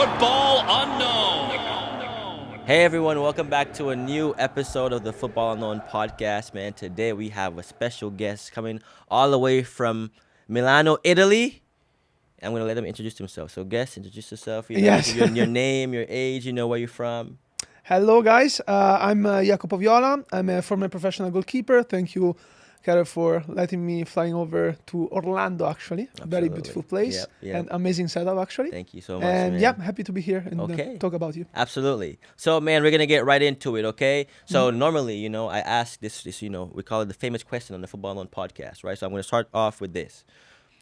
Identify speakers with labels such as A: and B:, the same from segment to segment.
A: Football Unknown.
B: Hey everyone, welcome back to a new episode of the Football Unknown podcast, man. Today we have a special guest coming all the way from Milano, Italy. I'm going to let him introduce himself. So guest, introduce yourself,
C: Yes.
B: your name, your age, where you're from.
C: Hello, guys. I'm Jacopo Viola. I'm a former professional goalkeeper. Thank you, Kara, for letting me flying over to Orlando, actually.
B: Absolutely.
C: Very beautiful place
B: Yep.
C: and amazing setup, actually.
B: Thank you so much,
C: And
B: man.
C: yeah, happy to be here and
B: Okay.
C: talk about you.
B: Absolutely. So, man, we're going to get right into it, okay? So, normally, I ask this, we call it the famous question on the Football Unknown podcast, right? So, I'm going to start off with this.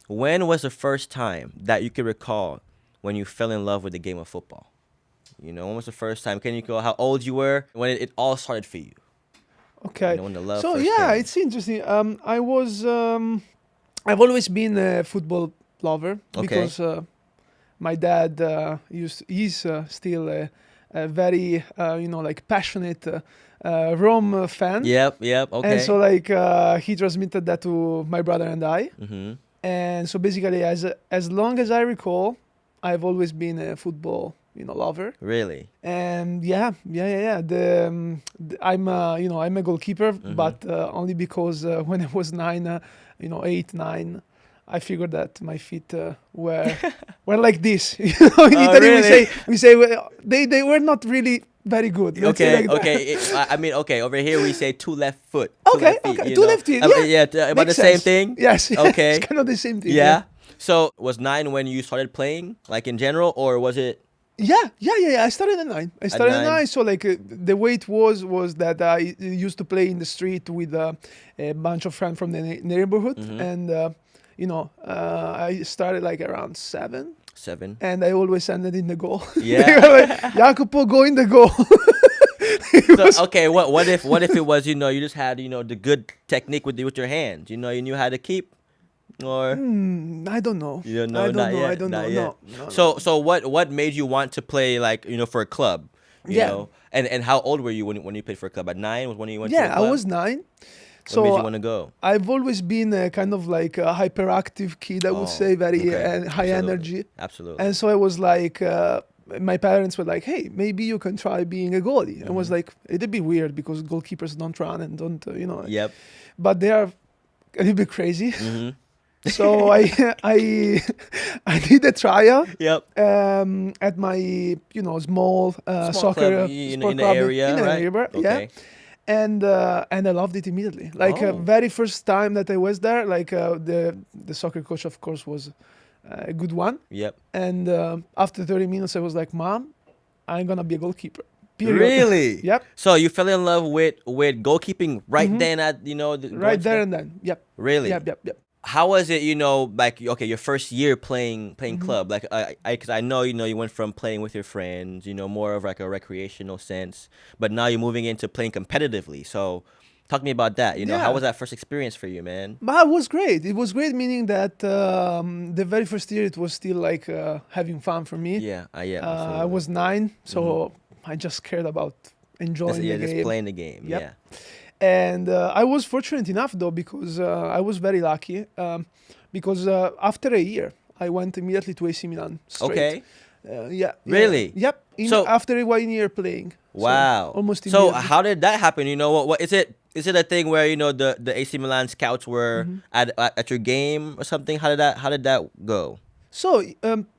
B: When was the first time that you could recall when you fell in love with the game of football? When was the first time? Can you recall how old you were when it all started for you?
C: Okay.
B: When the love
C: So
B: first
C: yeah,
B: came.
C: it's interesting. I've always been a football lover because my dad he's still a very passionate Rome fan.
B: Yep, okay.
C: And so he transmitted that to my brother and I.
B: Mm-hmm.
C: And so basically, as long as I recall, I've always been a football lover.
B: Really?
C: And yeah. I'm a goalkeeper, but only because when I was 8, 9, I figured that my feet were like this. In Italy,
B: really?
C: we say well, they were not really very good. Let's say
B: Okay,
C: like that.
B: okay. Over here we say two left foot.
C: Okay, two left feet. Yeah,
B: about
C: makes
B: the same
C: sense.
B: thing.
C: Yes.
B: Okay.
C: It's kind of the same thing.
B: Yeah. So was 9 when you started playing, like in general, or was it?
C: Yeah. I started at 9. I started at
B: 9.
C: 9. So the way it was that I used to play in the street with a bunch of friends from the neighborhood, and I started like around 7.
B: 7.
C: And I always ended in the goal.
B: Yeah.
C: Jacopo, go in the goal.
B: So, okay, what if it was you just had the good technique with your hands, you knew how to keep, or
C: I don't know.
B: you don't know?
C: I don't
B: Not
C: know.
B: yet,
C: I don't
B: not
C: know.
B: yet.
C: No.
B: So what made you want to play for a club? You
C: Yeah.
B: know? And how old were you when you played for a club? At 9 was when you went to a
C: Yeah,
B: club?
C: I was 9.
B: What made you want to go?
C: I've always been a kind of like a hyperactive kid, I would say, very
B: okay.
C: high
B: Absolutely.
C: energy.
B: Absolutely.
C: And so I was like, my parents were like, hey, maybe you can try being a goalie. And I was like, it'd be weird because goalkeepers don't run and don't,
B: Yep.
C: But they are a little bit crazy.
B: Mm-hmm.
C: So I did a trial
B: Yep.
C: at my, small,
B: Small
C: soccer
B: club in
C: sport
B: the
C: club
B: area,
C: in the
B: right?
C: neighbor,
B: Okay.
C: yeah. And I loved it immediately.
B: Oh.
C: Very first time that I was there, the soccer coach, of course, was a good one.
B: Yep.
C: And after 30 minutes, I was like, Mom, I'm gonna be a goalkeeper. Period.
B: Really?
C: Yep.
B: So you fell in love with goalkeeping right then at
C: Right there and then. Yep.
B: Really?
C: Yep.
B: How was it? Your first year playing club. Like because I know you went from playing with your friends, more of like a recreational sense, but now you're moving into playing competitively. So talk to me about that.
C: Yeah.
B: How was that first experience for you, man?
C: But it was great. It was great, meaning that the very first year it was still like having fun for me.
B: Yeah. Yeah.
C: I
B: Absolutely.
C: was 9, so I just cared about enjoying the
B: just
C: game.
B: playing the game.
C: Yep.
B: Yeah.
C: And I was fortunate enough, though, because I was very lucky. Because after a year, I went immediately to AC Milan. Straight.
B: Okay.
C: Yeah.
B: Really?
C: Yep. After 1 year playing.
B: Wow.
C: So, almost
B: So
C: immediately.
B: how did that happen? What is it? Is it a thing where the AC Milan scouts were at your game or something? How did that go?
C: So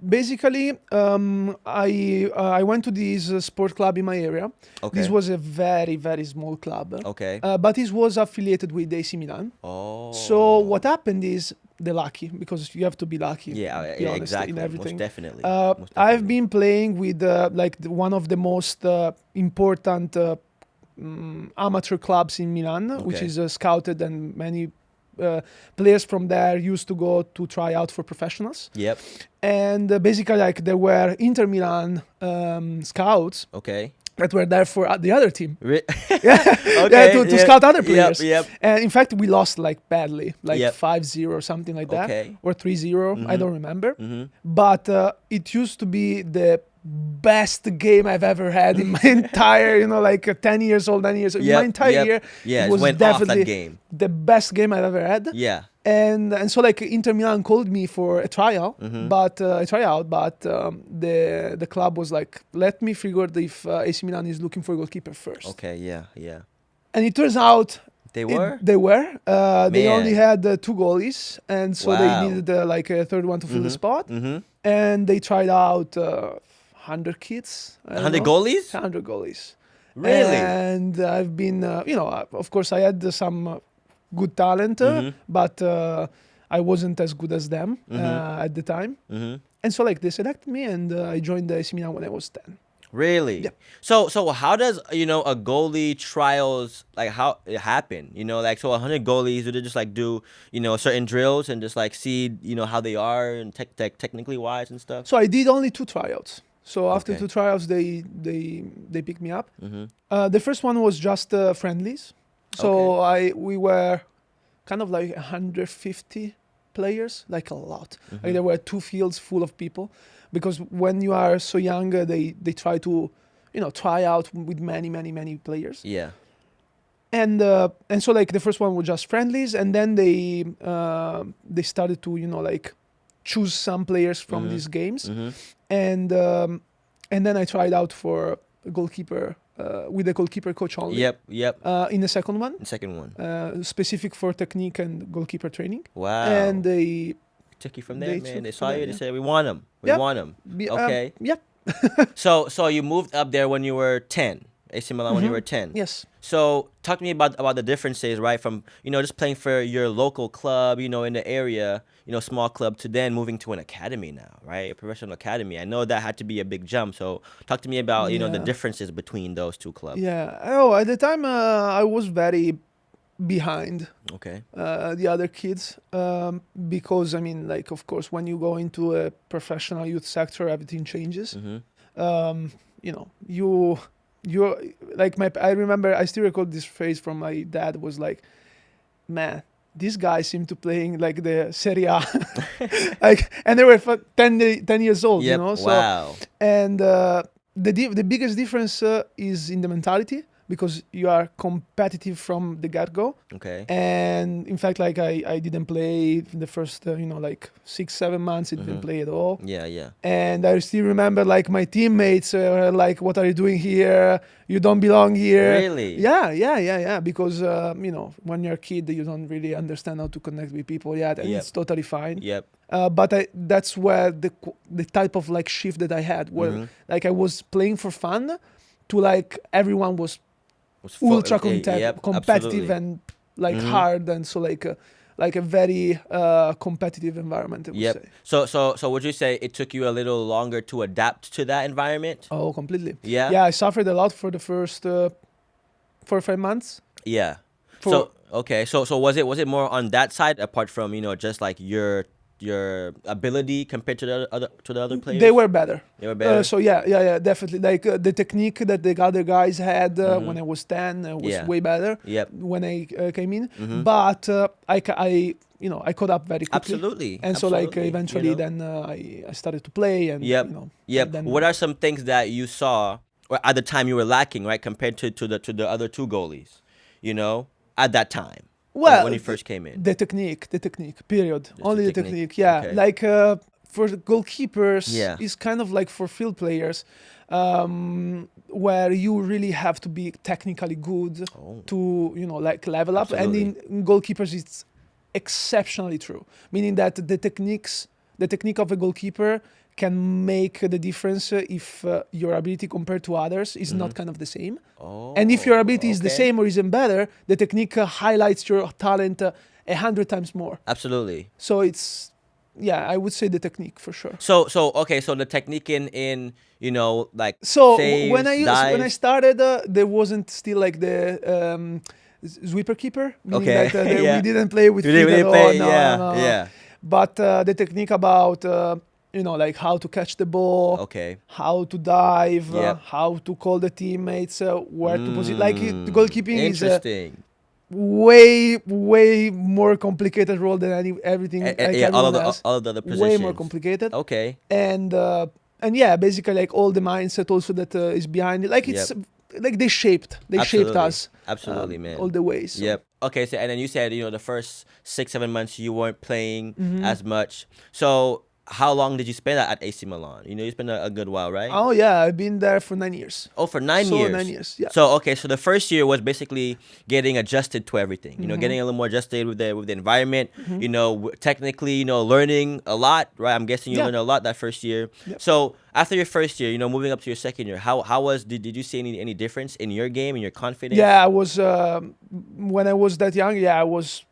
C: basically, I went to this sport club in my area.
B: Okay.
C: This was a very, very small club.
B: Okay.
C: But it was affiliated with AC Milan.
B: Oh.
C: So what happened is the lucky, because you have to be lucky.
B: Yeah,
C: to be honest,
B: exactly.
C: in everything.
B: Most definitely.
C: I've been playing with one of the most important amateur clubs in Milan, which
B: Okay.
C: is scouted, and many players from there used to go to try out for professionals.
B: Yep.
C: And basically, there were Inter Milan scouts
B: Okay.
C: that were there for the other team.
B: Okay.
C: To scout other players.
B: Yep.
C: And in fact, we lost badly,
B: Yep.
C: 5-0 or something like that,
B: Okay.
C: or 3-0. I don't remember.
B: Mhm.
C: But it used to be the best game I've ever had in my entire, 10 years old, 9 years old.
B: Yep,
C: My entire
B: yep.
C: year,
B: Yeah,
C: it
B: it
C: was
B: went off that
C: definitely
B: game.
C: the best game I've ever had.
B: Yeah.
C: And so like Inter Milan called me for a trial,
B: Mm-hmm.
C: but the club was like, let me figure out if AC Milan is looking for a goalkeeper first.
B: Okay, yeah, yeah.
C: And it turns out
B: They were?
C: they were. They only
B: Man.
C: had 2 goalies, and so they
B: Wow.
C: needed like a third one to fill the spot.
B: Mm-hmm.
C: And they tried out 100 kids.
B: 100 goalies?
C: 100 goalies.
B: Really?
C: And I've been, of course, I had some good talent, but I wasn't as good as them at the time.
B: Mm-hmm.
C: And so, like, they selected me, and I joined the AC Milan when I was 10.
B: Really?
C: Yeah.
B: So how does, a goalie trials, like, how it happen? Like, so 100 goalies, do they just, like, do, certain drills and just, like, see, how they are and technically wise and stuff?
C: So I did only 2 tryouts. So after
B: Okay.
C: 2 tryouts, they picked me up.
B: Mm-hmm.
C: The first one was just friendlies. So we were kind of like 150 players, like a lot. Like there were 2 fields full of people, because when you are so young, they try to, try out with many players.
B: Yeah.
C: And so like the first one was just friendlies, and then they started to like choose some players from these games, and then I tried out for a goalkeeper with a goalkeeper coach only.
B: Yep.
C: In the second one,
B: The second one.
C: specific for technique and goalkeeper training.
B: Wow.
C: And they
B: took you from there,
C: they
B: man.
C: took
B: They
C: from
B: saw
C: there,
B: you. They
C: yeah.
B: said, we want him. We
C: Yep.
B: want him.
C: be-
B: Okay.
C: Yep.
B: So you moved up there when you were 10. AC Milan when you were 10.
C: Yes.
B: So talk to me about the differences, right? From, just playing for your local club, in the area, small club, to then moving to an academy now, right? A professional academy. I know that had to be a big jump. So talk to me about, the
C: Yeah.
B: differences between those 2 clubs.
C: Yeah. Oh, at the time I was very behind
B: Okay.
C: the other kids, because I mean, like, of course, when you go into a professional youth sector, everything changes.
B: Mm-hmm.
C: You're like I remember, I still recall this phrase from my dad, was like, man, these guys seem to playing like the Serie A, like, and they were 10 years old,
B: Yep.
C: So,
B: Wow.
C: and the biggest difference is in the mentality, because you are competitive from the get-go.
B: Okay.
C: And in fact, like I didn't play in the first, like 6-7 months. I didn't play at all.
B: Yeah.
C: And I still remember, like, my teammates were like, "What are you doing here? You don't belong here."
B: Really?
C: Yeah. Because when you're a kid, you don't really understand how to connect with people yet, and
B: Yep.
C: it's totally fine.
B: Yep.
C: But that's where the type of like shift that I had, where like I was playing for fun, to like everyone was ultra competitive
B: absolutely.
C: and like hard, and so like a very competitive environment, I would
B: Yep.
C: say.
B: So would you say it took you a little longer to adapt to that environment?
C: Oh, completely.
B: Yeah.
C: Yeah, I suffered a lot for the first 4 or 5 months.
B: Yeah.
C: For-
B: So okay. So was it more on that side, apart from just like your ability compared to the other players?
C: They were better.
B: They were better.
C: So yeah, definitely. Like the technique that the other guys had when I was 10 was
B: Yeah.
C: way better.
B: Yep.
C: When I came in, but I caught up very quickly.
B: Absolutely.
C: And so like
B: Absolutely,
C: eventually
B: you know?
C: then I started to play, and
B: Yep. Yep.
C: and then-
B: What are some things that you saw, or at the time you were lacking, right, compared to the other 2 goalies, at that time?
C: Well,
B: when you first came in.
C: The technique, period.
B: Just
C: Only
B: the
C: the
B: technique,
C: technique, yeah.
B: okay.
C: Like for the goalkeepers,
B: Yeah.
C: it's kind of like for field players, where you really have to be technically good to, like level up.
B: Absolutely.
C: And in goalkeepers, it's exceptionally true. Meaning that the technique of a goalkeeper can make the difference if your ability compared to others is not kind of the same. And if your ability is the
B: okay.
C: same or even better, the technique highlights your talent 100 times more.
B: Absolutely.
C: So it's, I would say the technique for sure.
B: So okay, so the technique in like
C: So
B: saves,
C: when I
B: dives.
C: started, there wasn't still like the sweeper keeper. Meaning
B: Okay,
C: that,
B: yeah.
C: we didn't play with
B: We
C: feet
B: didn't
C: at all.
B: play,
C: No,
B: yeah,
C: no.
B: yeah.
C: But the technique about like how to catch the ball,
B: Okay.
C: how to dive,
B: Yep.
C: how to call the teammates, where to position. Like goalkeeping is a
B: Interesting.
C: way more complicated role than everything like
B: Yeah, all
C: everyone
B: of
C: else.
B: the other positions.
C: Way more complicated.
B: Okay.
C: And and yeah, basically like all the mindset also that is behind it. Like it's like they shaped us
B: Absolutely, man.
C: all the way. So.
B: Yep. Okay. So and then you said the first 6-7 months you weren't playing
C: Mm-hmm.
B: as much. So how long did you spend at AC Milan? You spent a good while, right?
C: Oh yeah, I've been there for 9 years.
B: Oh, for 9
C: So
B: years.
C: 9 years, yeah.
B: So okay, so the first year was basically getting adjusted to everything.
C: Mm-hmm.
B: Getting a little more adjusted with the environment. Technically, learning a lot, right? I'm guessing you
C: Yeah.
B: learned a lot that first year.
C: Yep.
B: So after your first year, moving up to your second year, how was did you see any difference in your game, in your confidence?
C: Yeah, I was when I was that young. Yeah, I was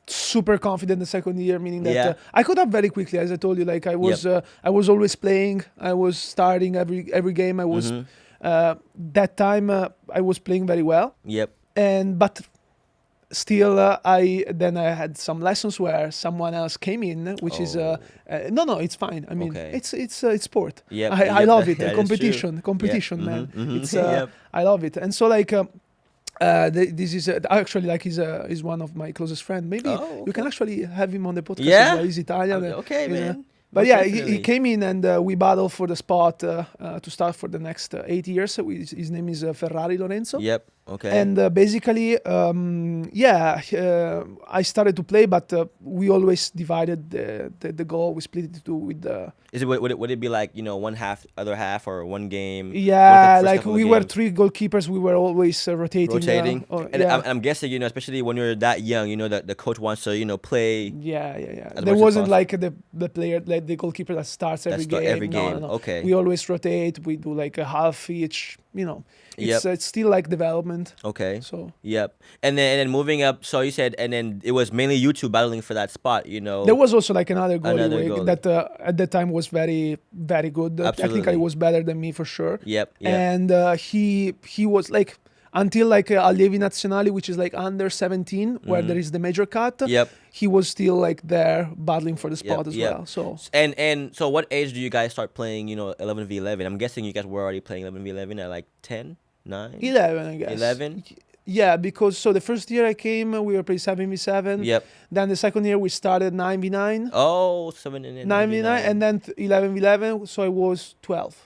C: super confident the second year, meaning that
B: Yeah.
C: I could up very quickly, as I told you. Like I was always playing. I was starting every game. I was that time I was playing very well.
B: Yep.
C: But still, I had some lessons where someone else came in, which is no, it's fine. I mean,
B: Okay.
C: it's sport.
B: Yep.
C: I love it.
B: That is
C: Competition,
B: true.
C: man.
B: Mhm.
C: It's
B: Yep.
C: I love it. And so like. This is actually like he's one of my closest friend. Maybe you can actually have him on the podcast
B: Yeah?
C: as well. He's Italian.
B: Okay, man.
C: But
B: Most
C: yeah,
B: definitely.
C: he came in and we battled for the spot to start for the next 8 years. His name is Ferrari Lorenzo.
B: Yep. Okay.
C: And basically, I started to play, but we always divided the goal. We split it with the.
B: Would it be like one half, other half, or one game?
C: Yeah,
B: first
C: like
B: couple of
C: we were
B: games?
C: 3 goalkeepers. We were always rotating.
B: And
C: yeah.
B: I'm guessing especially when you're that young, the coach wants to play.
C: Yeah.
B: As
C: There
B: much as
C: wasn't
B: possible.
C: like the player, like the goalkeeper that starts every game.
B: Every game.
C: No.
B: Okay.
C: We always rotate. We do like a half each. It's still like development.
B: Okay.
C: So
B: Yep. And then moving up. So you said, and then it was mainly you two battling for that spot.
C: there was also like another goalie, that at that time was very, very good.
B: Absolutely.
C: Technically was better than me for sure.
B: Yep.
C: And he was like until like Allievi Nazionali, which is like under 17, where there is the major cut.
B: Yep.
C: He was still like there battling for the spot as
B: Yep.
C: well. So
B: And so what age do you guys start playing 11v11? I'm guessing you guys were already playing 11v11 at like 10, 9,
C: 11, I guess.
B: 11.
C: Yeah, because so the first year I came, we were playing 7v7.
B: Yep.
C: Then the second year we started 9v9.
B: Oh, 7 and
C: 9v9, and then 11v11. So I was 12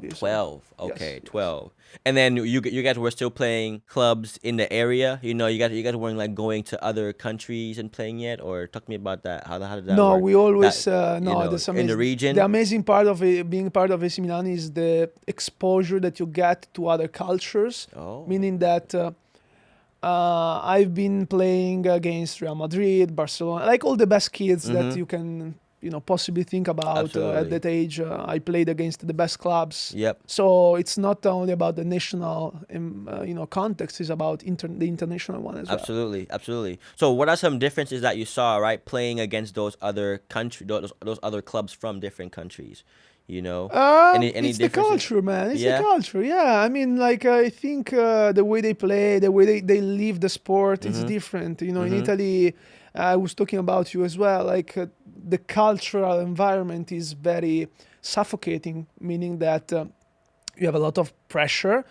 C: years.
B: 12. Okay,
C: Yes.
B: 12. And then you guys were still playing clubs in the area. You guys weren't like going to other countries and playing yet, or talk to me about that. How did that
C: No,
B: work?
C: we always
B: That's in the region.
C: The amazing part of being part of AC Milan is the exposure that you get to other cultures.
B: Oh.
C: Meaning that I've been playing against Real Madrid, Barcelona, like all the best kids that you can possibly think about
B: Absolutely.
C: at that age. I played against the best clubs.
B: Yep.
C: So it's not only about the national context; it's about the international one as well.
B: Absolutely. So what are some differences that you saw, right, playing against those other those other clubs from different countries? Any
C: It's the
B: differences?
C: culture, man. It's
B: Yeah?
C: the culture. Yeah, I mean, like I think the way they play, the way they live the sport, is different. In Italy, I was talking about you as well. Like the cultural environment is very suffocating, meaning that you have a lot of pressure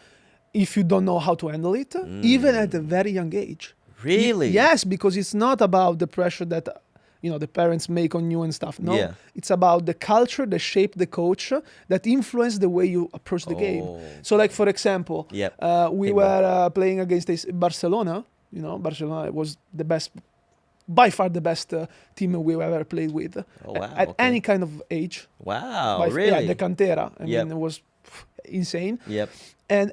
C: if you don't know how to handle it, even at a very young age.
B: Really?
C: Yes, because it's not about the pressure that the parents make on you and stuff. No,
B: Yeah.
C: it's about the culture that shape the coach that influence the way you approach the game.
B: Oh.
C: So, like for example,
B: Yep.
C: we
B: Think
C: were playing against Barcelona. Barcelona was the best, by far the best team we ever played with
B: Oh, wow,
C: at
B: okay.
C: any kind of age.
B: Wow,
C: Yeah,
B: really?
C: the cantera. I
B: Yep.
C: mean, it was insane.
B: Yep.
C: And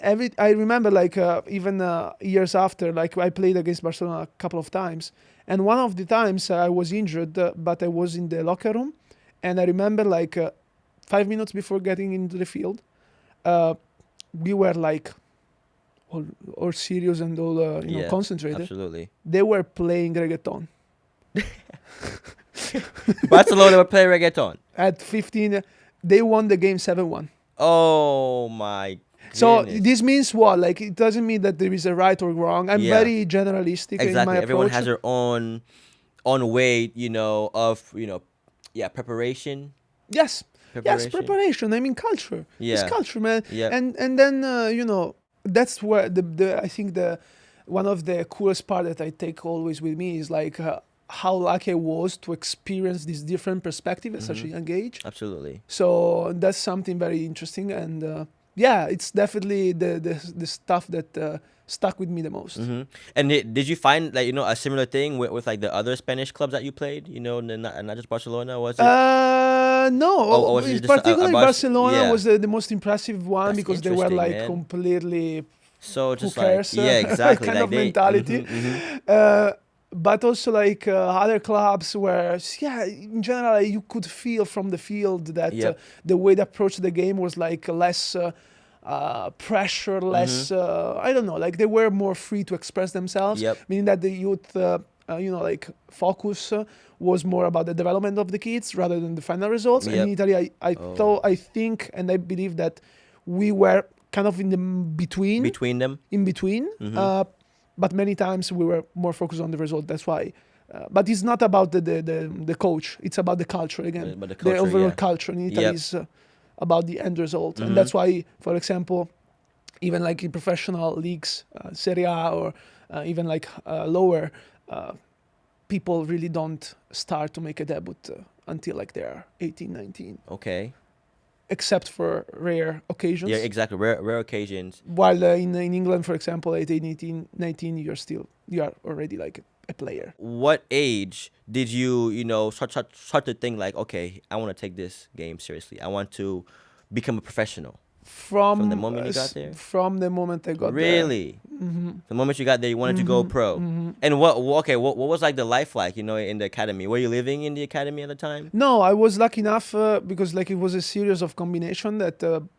C: I remember like even years after, like I played against Barcelona a couple of times, and one of the times I was injured, but I was in the locker room, and I remember like 5 minutes before getting into the field, we were like all serious and all
B: Yeah,
C: concentrated.
B: Absolutely.
C: They were playing reggaeton
B: Barcelona were playing reggaeton.
C: at 15. They won the game 7-1.
B: Oh my
C: So
B: goodness.
C: this means what? Like it doesn't mean that there is a right or wrong. I'm
B: Yeah.
C: very generalistic in
B: Exactly.
C: my
B: Everyone
C: approach.
B: has their own way, of preparation.
C: Yes,
B: Preparation.
C: preparation. I mean culture. It's
B: Yeah.
C: culture, man.
B: Yeah.
C: And then that's where I think the one of the coolest part that I take always with me is like how lucky I was to experience this different perspective at such a young age.
B: Absolutely.
C: So that's something very interesting, and yeah, it's definitely the stuff that stuck with me the most.
B: And did you find like a similar thing with like the other Spanish clubs that you played? Not just Barcelona, was it?
C: No,
B: Or was it just
C: particularly Barcelona
B: yeah.
C: was the most impressive one
B: That's
C: because they were
B: interesting,
C: like
B: man.
C: completely
B: So
C: who
B: just
C: cares?
B: like exactly
C: kind
B: like
C: of
B: they
C: mentality. But also like other clubs where, yeah, in general you could feel from the field that
B: Yep.
C: the way they approached the game was like less pressure, less I don't know, like they were more free to express themselves.
B: Yep.
C: Meaning that the youth, like focus was more about the development of the kids rather than the final results. And
B: Yep.
C: in Italy, I think, and I believe that we were kind of in the
B: between them.
C: in between. But many times we were more focused on the result. That's why. But it's not about the coach. It's about the culture again.
B: But the culture,
C: overall
B: yeah.
C: culture in Italy
B: Yep.
C: is about the end result, and that's why, for example, even like in professional leagues, Serie A or even like lower, people really don't start to make a debut until like they're 18, 19.
B: Okay.
C: Except for rare occasions.
B: Yeah, exactly. Rare occasions.
C: While in England, for example, at 18, 19, you are already like a player.
B: What age did you start to think like, okay, I want to take this game seriously. I want to become a professional. From the moment you got there?
C: From the moment I got
B: Really? The moment you got there, you wanted to go pro. And what was like the life like, in the academy? Were you living in the academy at the time?
C: No, I was lucky enough because like it was a series of combination that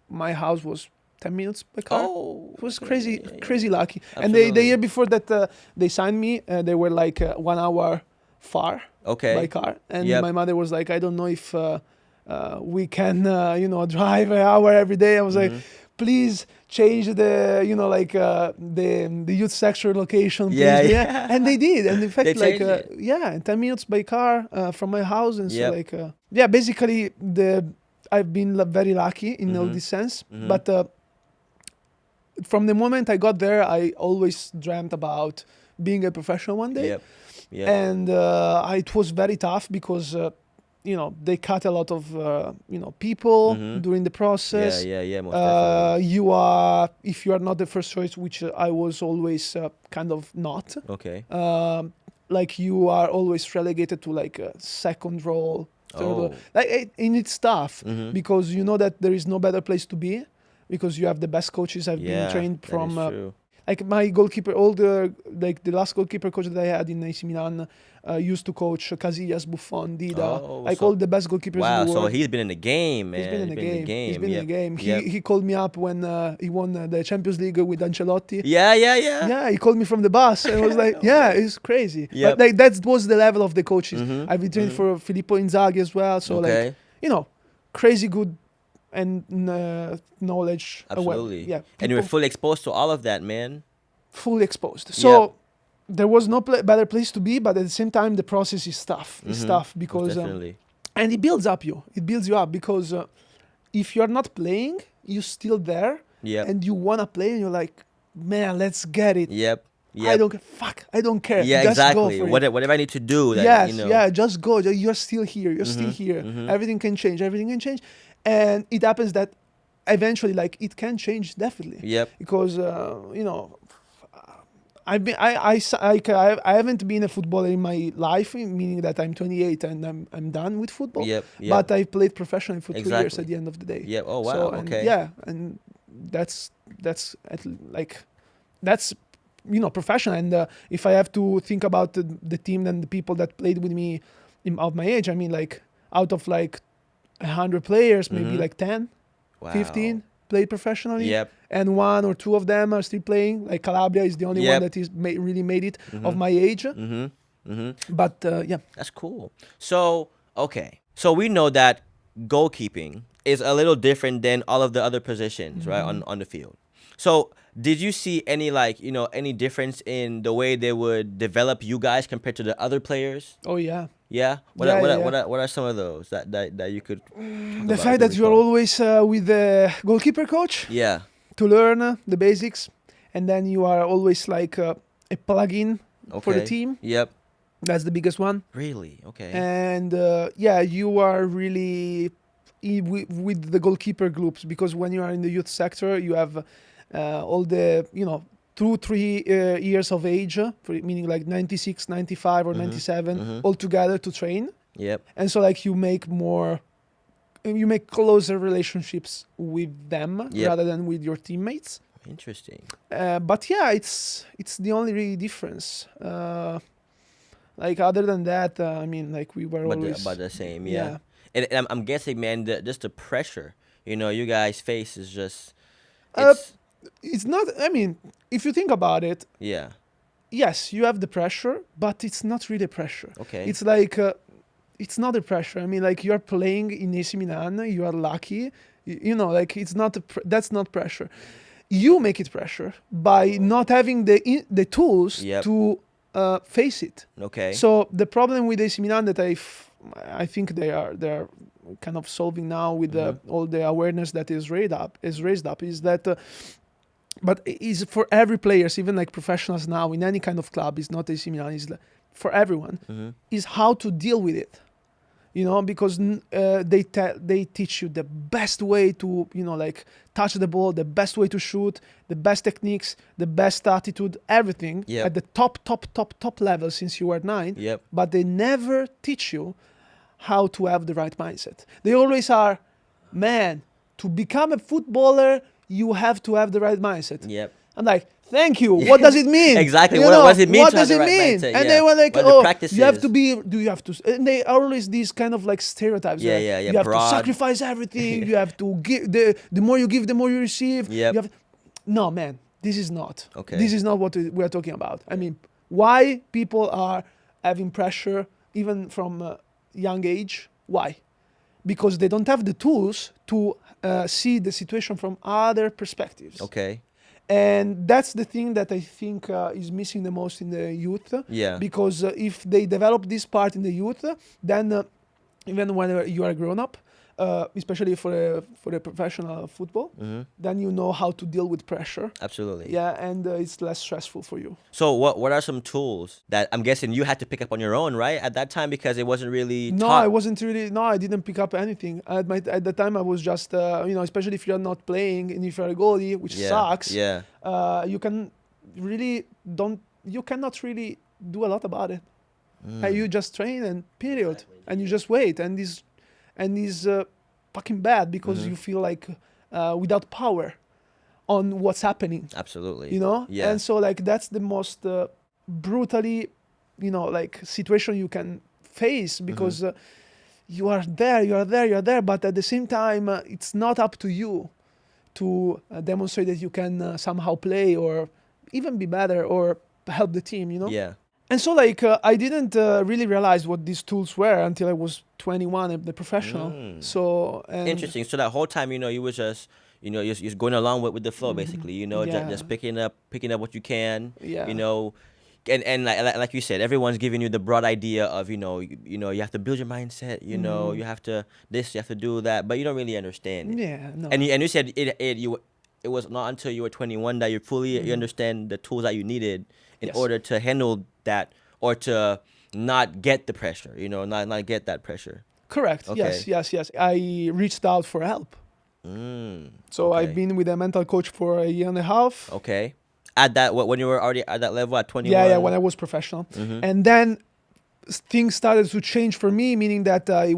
C: my house was 10 minutes by car.
B: Oh,
C: It was
B: okay.
C: crazy lucky.
B: Absolutely.
C: And the year before that they signed me, they were like 1 hour far by car. And
B: Yep.
C: my mother was like, I don't know if we can, drive an hour every day. I was like, please change the, the youth section location. Please.
B: Yeah.
C: And they did. And in fact,
B: They
C: like,
B: changed it.
C: 10 minutes by car from my house. And
B: Yep.
C: so like, basically I've been very lucky in all this sense. But from the moment I got there, I always dreamt about being a professional one day.
B: Yep.
C: And it was very tough because they cut a lot of people during the process.
B: Yeah, most definitely.
C: If you are not the first choice, which I was always kind of not,
B: Okay.
C: like you are always relegated to like a second role, third role. Like and it's tough because you know that there is no better place to be because you have the best coaches. I've been trained
B: that
C: from
B: is true.
C: like my goalkeeper, the last goalkeeper coach that I had in AC Milan used to coach Casillas, Buffon, Dida, like all the best goalkeepers in the world.
B: So he's been in the game, man.
C: He's been in the game. He's been in the game.
B: Yep.
C: He called me up when he won the Champions League with Ancelotti.
B: Yeah.
C: Yeah, he called me from the bus and was like, yeah, it's crazy.
B: Yep.
C: But like that was the level of the coaches. I've been trained for Filippo Inzaghi as well. So like, crazy good and knowledge.
B: Absolutely.
C: Yeah.
B: And you were fully exposed to all of that, man.
C: Fully exposed. So there was no better place to be, but at the same time, the process is tough. It's tough because and it builds up you. It builds you up because if you're not playing, you're still there, and you wanna play, and you're like, man, let's get it.
B: Yep.
C: I don't care.
B: Yeah,
C: just
B: exactly.
C: Go for
B: whatever I need to do.
C: Just go. You're still here. You're still here. Everything can change. And it happens that eventually, like, it can change definitely.
B: Yep.
C: Because I haven't been a footballer in my life, meaning that I'm 28 and I'm done with football.
B: Yep.
C: But I played professionally for 2 years at the end of the day.
B: Yep. Oh wow.
C: So,
B: okay.
C: And that's professional. And if I have to think about the team and the people that played with me of my age, I mean, like out of like 100 players, maybe like 10, 15 played professionally.
B: Yep.
C: And 1 or 2 of them are still playing. Like Calabria is the only one that is really made it of my age. But
B: That's cool. So, okay. So we know that goalkeeping is a little different than all of the other positions, right, on the field. So did you see any any difference in the way they would develop you guys compared to the other players?
C: Oh yeah.
B: Yeah. What are some of those that you could?
C: The fact that you are always with the goalkeeper coach.
B: Yeah.
C: To learn the basics, and then you are always like a plug-in for the team.
B: Yep.
C: That's the biggest one.
B: Really? Okay.
C: And you are really with the goalkeeper groups, because when you are in the youth sector, you have all the 2-3 years of age, meaning like 96, 95, or 97 all together to train.
B: Yep.
C: And so like you make closer relationships with them rather than with your teammates.
B: Interesting.
C: But yeah, it's the only really difference. Like other than that, I mean, like we were always
B: About the same, yeah. And I'm guessing, man, just the pressure, you guys face is just,
C: it's not. I mean, if you think about it,
B: yeah.
C: yes, you have the pressure, but it's not really pressure.
B: Okay.
C: It's like it's not a pressure. I mean, like you're playing in AC Milan, you are lucky. Like it's not that's not pressure. You make it pressure by not having the tools to face it.
B: Okay.
C: So the problem with AC Milan that I think they're kind of solving now with all the awareness that is raised up is that. But is for every players, even like professionals now in any kind of club, is not AC Milan, is for everyone, is how to deal with it. Because they teach you the best way to, like touch the ball, the best way to shoot, the best techniques, the best attitude, everything at the top level since you were 9.
B: Yep.
C: But they never teach you how to have the right mindset. They always are, man, to become a footballer, you have to have the right mindset.
B: Yep.
C: I'm like, thank you. What does it mean?
B: Exactly. What does it mean?
C: What
B: to have
C: does
B: the
C: it
B: right
C: mean?
B: mindset?
C: And they were like, you have to be. Do you have to? And they are always these kind of like stereotypes.
B: Yeah.
C: You have to sacrifice everything. You have to give. The more you give, the more you receive.
B: Yep.
C: No, man. This is not.
B: Okay.
C: This is not what we are talking about. I mean, why people are having pressure even from young age? Why? Because they don't have the tools to see the situation from other perspectives.
B: Okay.
C: And that's the thing that I think is missing the most in the youth.
B: Yeah.
C: Because if they develop this part in the youth, then even when you are grown up, especially for a professional football, then you know how to deal with pressure.
B: Absolutely.
C: Yeah, and it's less stressful for you.
B: So what are some tools that I'm guessing you had to pick up on your own, right, at that time, because it wasn't really
C: No,
B: taught?
C: I wasn't really. No, I didn't pick up anything. At the time, I was just especially if you're not playing and if you're a goalie, which sucks.
B: Yeah.
C: You cannot really do a lot about it. You just train and period, and you just wait, and is fucking bad because you feel like without power on what's happening.
B: Absolutely.
C: Yeah. And so like that's the most brutally like situation you can face, because you are there, but at the same time it's not up to you to demonstrate that you can somehow play or even be better or help the team.
B: Yeah.
C: And so like I didn't really realize what these tools were until I was 21, the professional. So
B: Interesting. So that whole time, you was just you're going along with the flow, basically. Just picking up what you can.
C: Yeah.
B: And like you said, everyone's giving you the broad idea of you have to build your mindset. You have to this, you have to do that, but you don't really understand it.
C: Yeah. No.
B: And you said it was not until you were 21 that you fully understand the tools that you needed in order to handle that, or to not get the pressure, not get that pressure.
C: Correct.
B: Okay.
C: Yes. I reached out for help. So
B: Okay.
C: I've been with a mental coach for a year and a half.
B: Okay. At that, when you were already at that level at 21?
C: Yeah, when I was professional. And then things started to change for me, meaning that I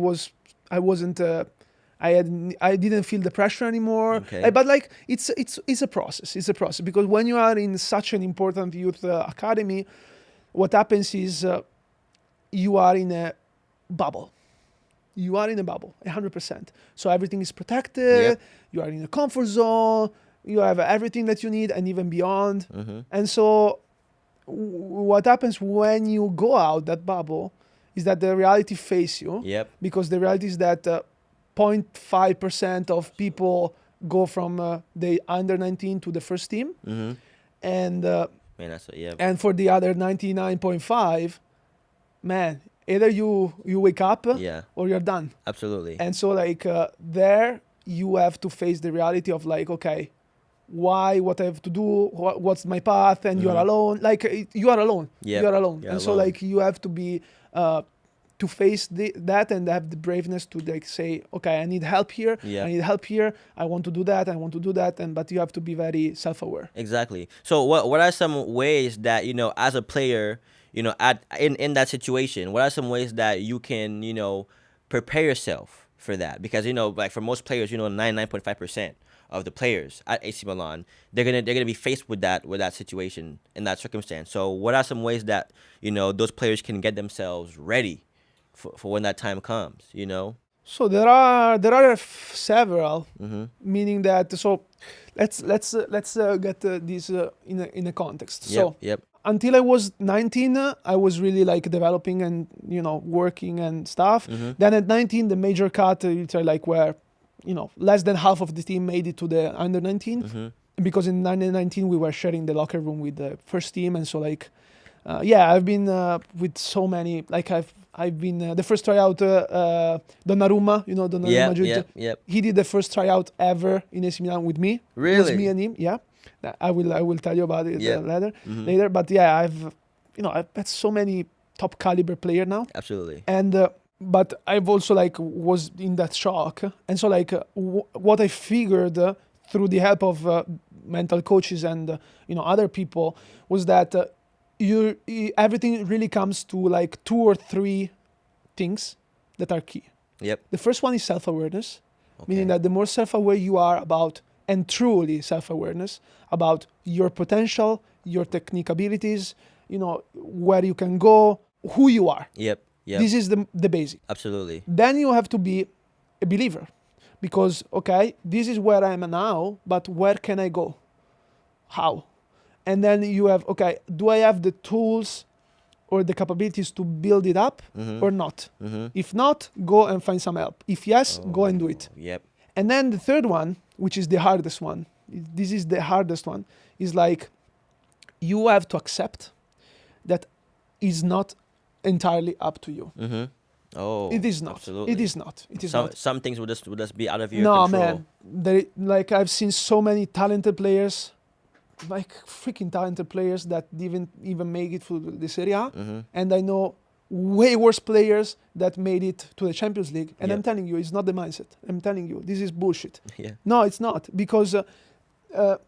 C: didn't feel the pressure anymore.
B: Okay.
C: But like it's a process. It's a process, because when you are in such an important youth academy, what happens is you are in a bubble. You are in a bubble, 100%. So everything is protected.
B: Yep.
C: You are in a comfort zone. You have everything that you need and even beyond. And so what happens when you go out that bubble is that the reality face you.
B: Yep.
C: Because the reality is that 0.5% of people go from the under 19 to the first team. And and for the other 99.5, man, either you wake up or you're done.
B: Absolutely.
C: And so like there you have to face the reality of like, okay, why, what I have to do, what's my path, and you are alone. Like you are alone.
B: Yep.
C: You are alone,
B: You're
C: and so
B: alone.
C: like you have to be to face that and have the braveness to like say, okay, I need help here.
B: Yeah.
C: I need help here. I want to do that. I want to do that. But you have to be very self-aware.
B: Exactly. So what are some ways that, you know, as a player, you know, in that situation, what are some ways that you can, you know, prepare yourself for that? Because, you know, like for most players, you know, 99.5% of the players at AC Milan, they're gonna be faced with that situation in that circumstance. So what are some ways that, you know, those players can get themselves ready for when that time comes, you know?
C: So there are several,
B: Mm-hmm.
C: meaning that so let's get this in a context.
B: Yep.
C: So
B: Yep.
C: until I was 19, I was really like developing and working and stuff.
B: Mm-hmm.
C: Then at 19, the major cut literally like where less than half of the team made it to the under 19
B: Mm-hmm.
C: because in under 19 we were sharing the locker room with the first team, and so like yeah, I've been with so many. Like I've been the first tryout. Donnarumma, Donnarumma.
B: Yep. Yep. Yep.
C: He did the first tryout ever in AC Milan with me. It was
B: Really?
C: me and him. Yeah, I will tell you about it
B: Yep.
C: later.
B: Mm-hmm.
C: Later, but yeah, I've met so many top caliber player now,
B: Absolutely.
C: and but I've also like was in that shock, and so like what I figured through the help of mental coaches and other people was that. Everything really comes to like 2 or 3 things that are key.
B: Yep.
C: The first one is self-awareness,
B: Okay.
C: meaning that the more self-aware you are about, and truly self-awareness about your potential, your technique abilities, where you can go, who you are.
B: Yep. Yep.
C: This is the basic.
B: Absolutely.
C: Then you have to be a believer, because okay, this is where I am now, but where can I go? How? And then you have, okay, do I have the tools or the capabilities to build it up or not?
B: Mm-hmm.
C: If not, go and find some help. If yes, go and do it.
B: Yep.
C: And then the third one, which is the hardest one, this is the hardest one, is like you have to accept that is not entirely up to you.
B: Mm-hmm. Oh,
C: It is not.
B: Absolutely.
C: It is not. It is not.
B: Some things will just be out of your
C: No,
B: control.
C: man. Like I've seen so many talented players, like freaking talented players that didn't even make it through the Serie A.
B: Mm-hmm.
C: And I know way worse players that made it to the Champions League. And
B: Yep.
C: I'm telling you, it's not the mindset. I'm telling you, this is bullshit.
B: Yeah.
C: No, it's not, because there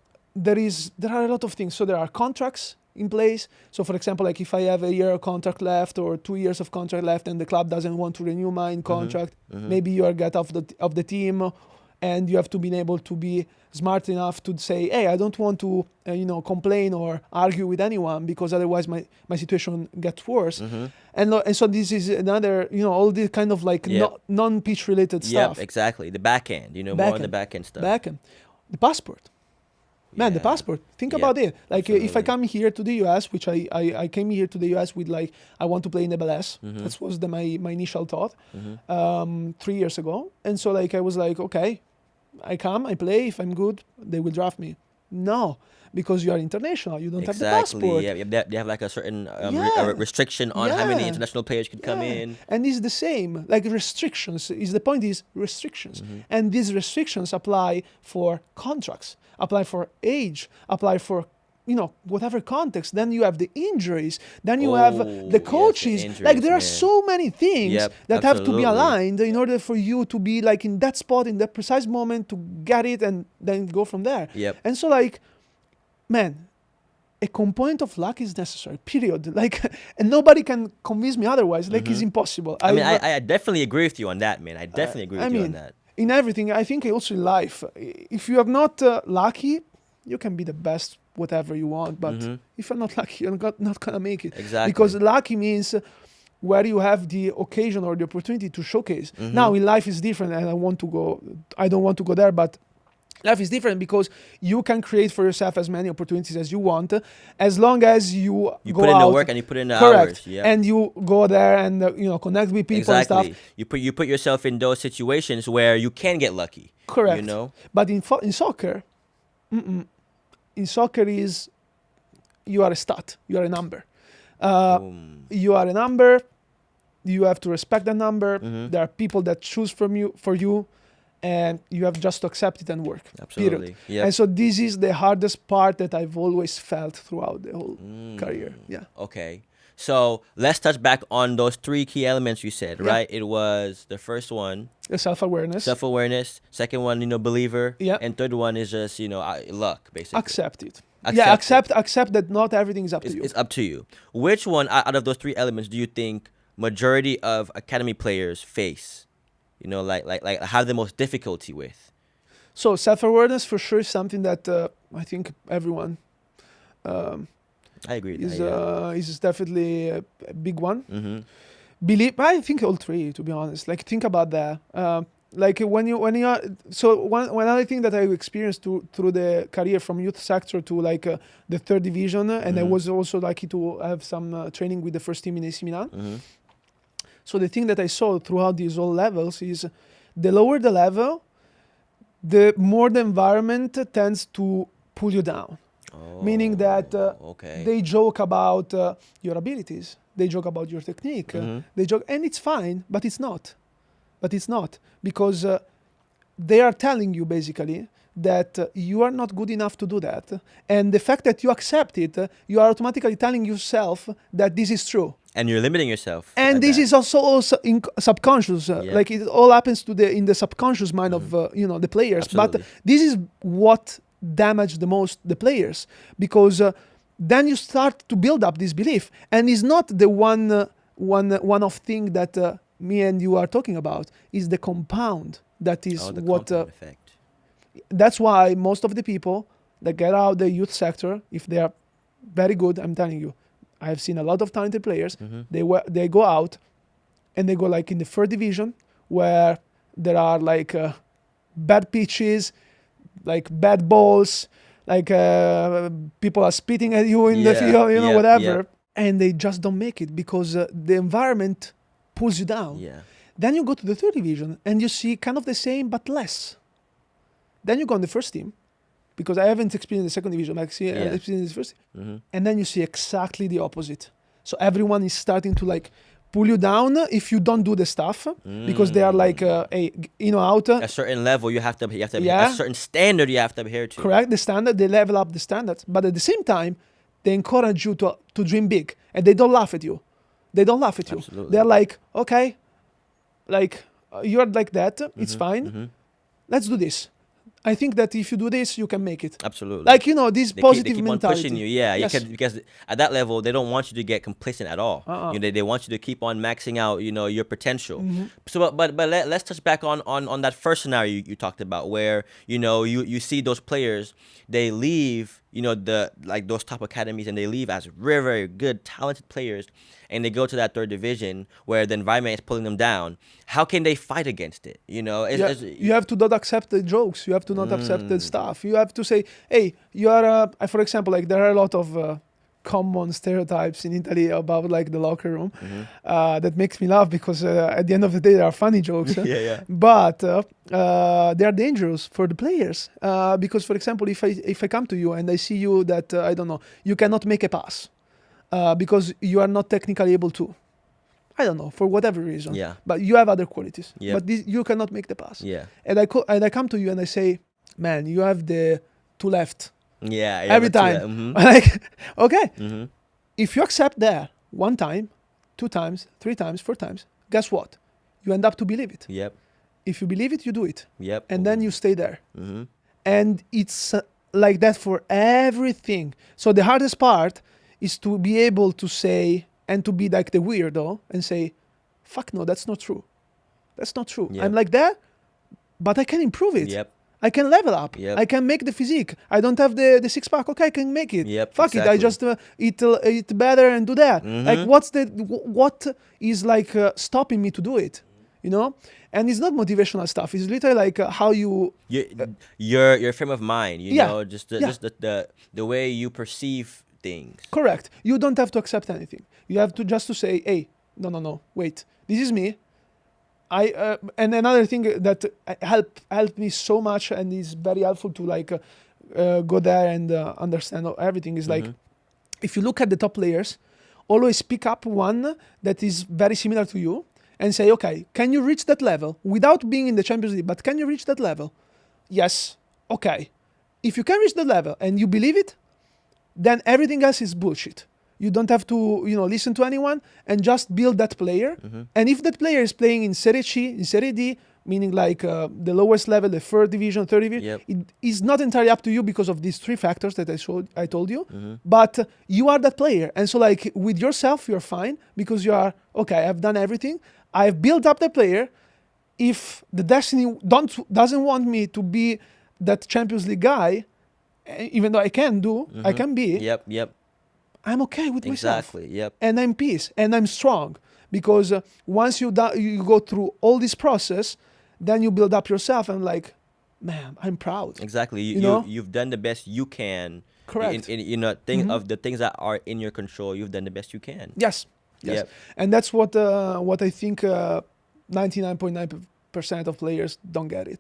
C: are a lot of things. So there are contracts in place. So for example, like if I have a year of contract left or 2 years of contract left and the club doesn't want to renew my contract, maybe you are get off the team, and you have to be able to be smart enough to say, hey, I don't want to complain or argue with anyone, because otherwise my situation gets worse. And so this is another, all this kind of like
B: Yep.
C: non-pitch related stuff.
B: Yep. Exactly. The back end. More on the
C: Back-end.
B: back end stuff.
C: Backend. The passport. Man, the
B: Yeah.
C: passport. Think
B: Yep.
C: about it. Like if I
B: Absolutely.
C: come here to the US, which I came here to the US with like, I want to play in MLS. That was my initial thought 3 years ago. And so like I was like, okay, I come, I play. If I'm good, they will draft me. No, because you are international. You don't have the passport.
B: Yeah. They have like a certain
C: Yeah.
B: restriction on how many
C: Yeah.
B: international players could come
C: Yeah.
B: in.
C: And it's the same, like restrictions. The point is restrictions. And these restrictions apply for contracts, apply for age, apply for whatever context. Then you have the injuries. Then you have
B: Oh,
C: the
B: yes, the
C: coaches.
B: injuries,
C: Like there are
B: man.
C: so many things
B: Yep,
C: that have to be
B: absolutely.
C: aligned in order for you to be like in that spot in that precise moment to get it and then go from there.
B: Yep.
C: And so like, man, a component of luck is necessary, period. Like, and nobody can convince me otherwise. Like, it's impossible.
B: I mean, I definitely agree with you on that, man. I definitely agree with you on that.
C: In everything, I think also in life, if you are not lucky, you can be the best whatever you want. But if you're not lucky, you're not going to make it.
B: Exactly.
C: Because lucky means where you have the occasion or the opportunity to showcase. Now, in life is different, and I don't want to go there, but life is different because you can create for yourself as many opportunities as you want, as long as you go
B: put in
C: out,
B: the work and you put in the
C: correct,
B: hours. Yeah.
C: and you go there and connect with people
B: Exactly.
C: and stuff.
B: You put yourself in those situations where you can get lucky.
C: Correct.
B: You know.
C: But in soccer, in soccer is you are a stat, you are a number. You are a number. You have to respect that number. There are people that choose for you, and you have just to accept it and work.
B: Absolutely.
C: Period.
B: Yep.
C: And so this is the hardest part that I've always felt throughout the whole career. Yeah.
B: Okay. So let's touch back on those 3 key elements you said,
C: Yeah.
B: right? It was the first one,
C: The self-awareness.
B: self-awareness. Second one, believer.
C: Yeah.
B: And third one is just, luck, basically.
C: Accept it.
B: Accept
C: Accept that not everything is up to you.
B: It's up to you. Which one out of those 3 elements do you think majority of academy players face? Like have the most difficulty with?
C: So self-awareness for sure is something that I think everyone
B: I agree with
C: is
B: that.
C: is definitely a big one.
B: Mm-hmm.
C: I think all 3, to be honest. Like think about that. Like when you are, so one other thing that I experienced through the career from youth sector to like the 3rd division, and I was also lucky to have some training with the first team in AC Milan.
B: Mm-hmm.
C: So the thing that I saw throughout these all levels is the lower the level, the more the environment tends to pull you down. Meaning that
B: okay.
C: they joke about your abilities, they joke about your technique, they joke, and it's fine, but it's not. Because they are telling you basically that you are not good enough to do that, and the fact that you accept it, you are automatically telling yourself that this is true.
B: And you're limiting yourself.
C: And this is also in subconscious. Like it all happens in the subconscious mind of the players.
B: Absolutely.
C: But this is what damaged the most the players, because then you start to build up this belief, and it's not the one-off thing that me and you are talking about. Is the compound that is
B: the
C: what.
B: compound effect.
C: That's why most of the people that get out the youth sector, if they are very good, I'm telling you, I have seen a lot of talented players. They go out and they go like in the 3rd division, where there are like bad pitches, like bad balls, like people are spitting at you in the field, whatever, and they just don't make it because the environment pulls you down.
B: Yeah.
C: Then you go to the 3rd division and you see kind of the same but less. Then you go on the first team, because I haven't experienced the 2nd division, I've experienced the first team. And then you see exactly the opposite. So everyone is starting to like pull you down if you don't do the stuff, because they are like, out.
B: A certain level you have to a certain standard you have to adhere to.
C: Correct, the standard, they level up the standards, but at the same time, they encourage you to dream big, and they don't laugh at you.
B: Absolutely.
C: They're like, okay, like you're like that, it's fine. Let's do this. I think that if you do this, you can make it.
B: Absolutely.
C: Like, this positive
B: they keep
C: mentality.
B: on pushing you,
C: Yes.
B: because at that level, they don't want you to get complacent at all. They want you to keep on maxing out, your potential. So, but let's touch back on that first scenario you talked about, where, you see those players, they leave, those top academies, and they leave as very, very good, talented players, and they go to that 3rd division where the environment is pulling them down. How can they fight against it? You
C: have to not accept the jokes. You have to not accept the stuff. You have to say, hey, you are, for example, like there are a lot of common stereotypes in Italy about like the locker room that makes me laugh, because at the end of the day, there are funny jokes. But they are dangerous for the players, because, for example, if I come to you and I see you that, I don't know, you cannot make a pass because you are not technically able to. I don't know, for whatever reason.
B: Yeah.
C: But you have other qualities.
B: Yeah.
C: But you cannot make the pass.
B: Yeah.
C: And I come to you and I say, man, you have the 2 left.
B: Yeah.
C: Every time. Like, okay. If you accept that 1 time, 2 times, 3 times, 4 times, guess what? You end up to believe it.
B: Yep.
C: If you believe it, you do it.
B: Yep.
C: And then you stay there. And it's like that for everything. So the hardest part is to be able to say, and to be like the weirdo and say, fuck no, that's not true. That's not true.
B: Yep.
C: I'm like that, but I can improve it.
B: Yep.
C: I can level up.
B: Yep.
C: I can make the physique. I don't have the 6-pack. Okay, I can make it.
B: Yep,
C: Fuck it. I just eat better and do that. Like what is like stopping me to do it? And it's not motivational stuff. It's literally like how you
B: your frame of mind. Just the way you perceive things.
C: Correct. You don't have to accept anything. You have to just to say, hey, no, wait, this is me. And another thing that helped me so much and is very helpful to like go there and understand everything is like, if you look at the top players, always pick up one that is very similar to you and say, okay, can you reach that level without being in the Champions League? But can you reach that level? Yes. Okay. If you can reach that level and you believe it, then everything else is bullshit. You don't have to, listen to anyone and just build that player. And if that player is playing in Serie C, in Serie D, meaning like the lowest level, the third division, it is not entirely up to you because of these three factors that I told you. But you are that player. And so like with yourself, you're fine because you are, okay, I've done everything. I've built up the player. If the destiny doesn't want me to be that Champions League guy, even though I can be.
B: Yep.
C: I'm okay with myself.
B: Exactly. Yep.
C: And I'm peace and I'm strong because once you go through all this process, then you build up yourself and like, man, I'm proud.
B: Exactly. You've done the best you can.
C: Correct.
B: Of the things that are in your control, you've done the best you can.
C: Yes.
B: Yep.
C: And that's what I think 99.9% of players don't get it.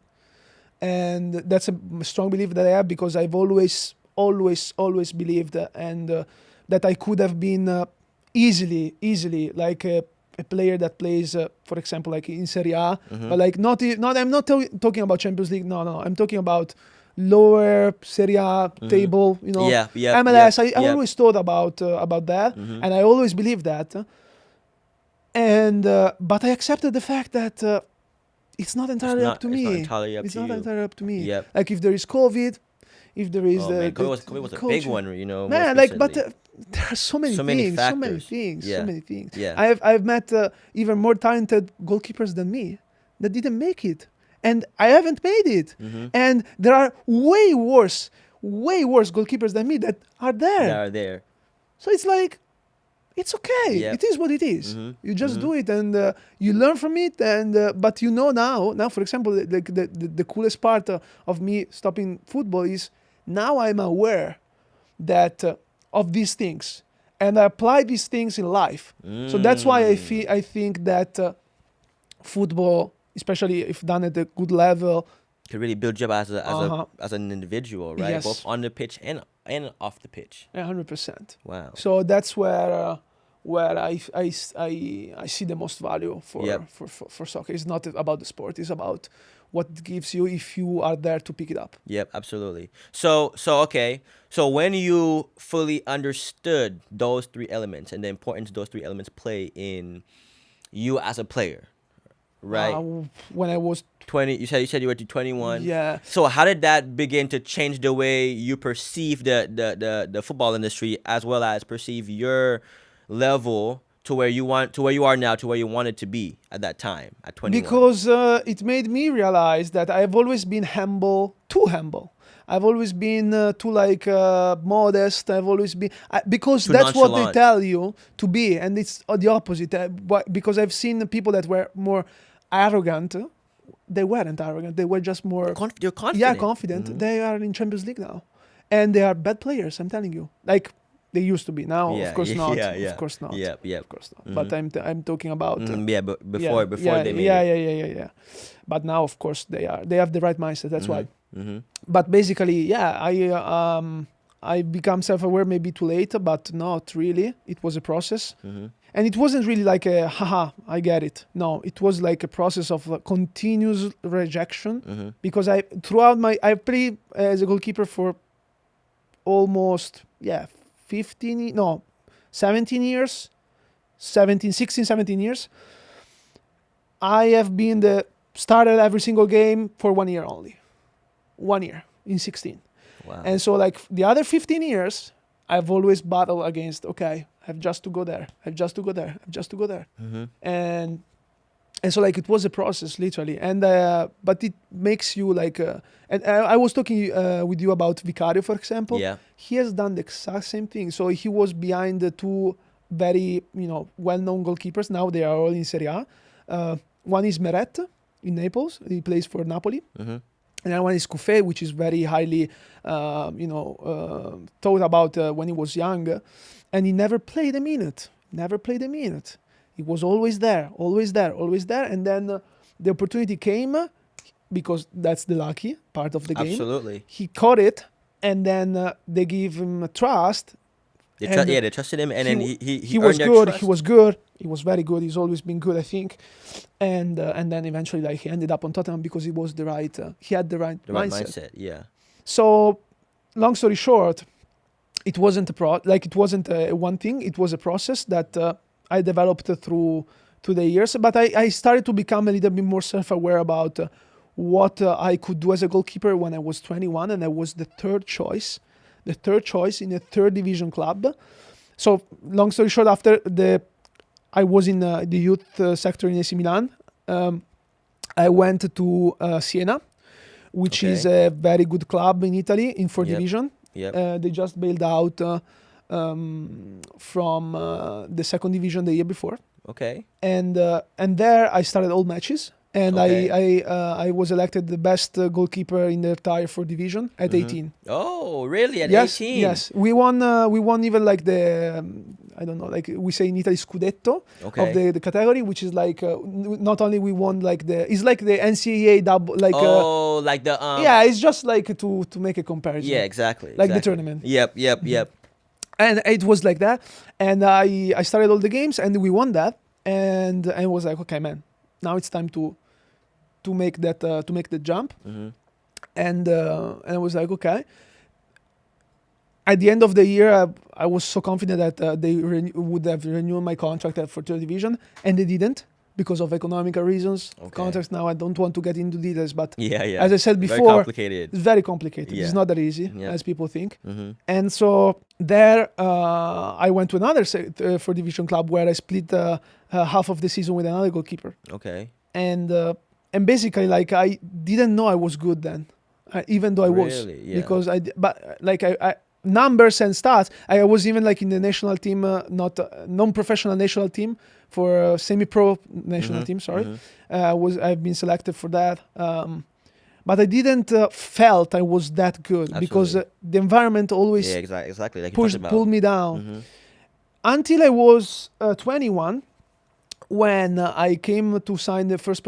C: And that's a strong belief that I have because I've always believed and that I could have been easily like a player that plays, for example, like in Serie A, but like not. I'm not talking about Champions League. No. I'm talking about lower Serie A table. MLS. I always thought about that, and I always believed that. And but I accepted the fact that it's not entirely up to me. It's not entirely up to me.
B: Yep.
C: Like if there is COVID, if there is
B: COVID was a big one,
C: Man, like, but there are so many things. Yeah. I've met even more talented goalkeepers than me that didn't make it, and I haven't made it. And there are way worse goalkeepers than me that are there. So it's like, it's okay.
B: Yep.
C: It is what it is. You just do it and you learn from it. And but now, for example, the coolest part of me stopping football is now I'm aware that of these things, and I apply these things in life. So that's why I think that football, especially if done at a good level,
B: can really build you up as an individual, right?
C: Yes.
B: Both on the pitch and off the pitch.
C: 100%.
B: Wow.
C: So that's where I see the most value for soccer. It's not about the sport. It's about what it gives you if you are there to pick it up.
B: Yep, absolutely. So okay. So when you fully understood those three elements and the importance those three elements play in you as a player, right?
C: When I was
B: 20, you said you were 21.
C: Yeah.
B: So how did that begin to change the way you perceive the football industry as well as perceive your level to where you are now, to where you wanted to be at that time at 21?
C: Because it made me realize that I've always been too humble. I've always been too modest. I've always been because
B: too
C: that's
B: nonchalant.
C: what they tell you to be, and it's the opposite. Because I've seen people that were more arrogant. They weren't arrogant. They were just more.
B: You're confident.
C: Yeah, confident. They are in Champions League now, and they are bad players. I'm telling you, like. They used to be. Now, of course not. Of course not.
B: Yeah.
C: Of course not. But I'm talking about.
B: But before they made it.
C: Yeah. But now, of course, they have the right mindset. That's why. But basically, I become self-aware maybe too late, but not really. It was a process, and it wasn't really like a haha, I get it. No, it was like a process of continuous rejection because I played as a goalkeeper for almost 17 years. I have been started every single game for 1 year only. 1 year in 16.
B: Wow.
C: And so like the other 15 years, I've always battled against, okay, I have just to go there. And so like it was a process literally. And but it makes you like and I was talking with you about Vicario, for example.
B: Yeah.
C: He has done the exact same thing. So he was behind the two very well-known goalkeepers. Now they are all in Serie A. One is Meret in Naples. He plays for Napoli. And then one is Couffet, which is very highly thought about when he was young, and he never played a minute. He was always there. And then the opportunity came because that's the lucky part of the game.
B: Absolutely.
C: He caught it, and then they give him trust,
B: They trusted him, and then he
C: was
B: earned their
C: good.
B: trust.
C: He was good. He was very good. He's always been good, I think. And then eventually, like, he ended up on Tottenham because he was the right. He had the right mindset.
B: Yeah.
C: So, long story short, it wasn't it wasn't one thing. It was a process that I developed through the years. But I started to become a little bit more self-aware about what I could do as a goalkeeper when I was 21, and I was the third choice in a third division club. So, long story short, after I was in the youth sector in AC Milan. I went to Siena, which is a very good club in Italy in fourth division.
B: Yep.
C: They just bailed out from the second division the year before.
B: Okay.
C: And there I started all matches. And I was elected the best goalkeeper in the entire fourth division at 18.
B: Oh, really? At
C: Yes,
B: 18?
C: yes. We won even like the I don't know, like we say in Italy, scudetto of the category, which is like not only we won like it's like the NCAA double, like
B: like the
C: yeah, it's just like to make a comparison.
B: Yeah, exactly.
C: Like the tournament.
B: Yep.
C: And it was like that, and I started all the games, and we won that, and I was like, okay, man, now it's time to make the jump, and I was like, okay. At the end of the year, I was so confident that they would have renewed my contract for third division, and they didn't because of economical reasons. Contracts now, I don't want to get into details, but as I said before,
B: complicated.
C: It's very complicated.
B: Yeah.
C: It's not that easy as people think. And so there, I went to another fourth division club where I split half of the season with another goalkeeper.
B: Okay.
C: And basically, like, I didn't know I was good then, even though I was, because I numbers and stats. I was even like in the national team, not non-professional national team for semi-pro national team. Sorry, I've been selected for that. But I didn't felt I was that good. Absolutely. Because the environment always
B: exactly like
C: pulled me down until I was 21. When I came to sign the first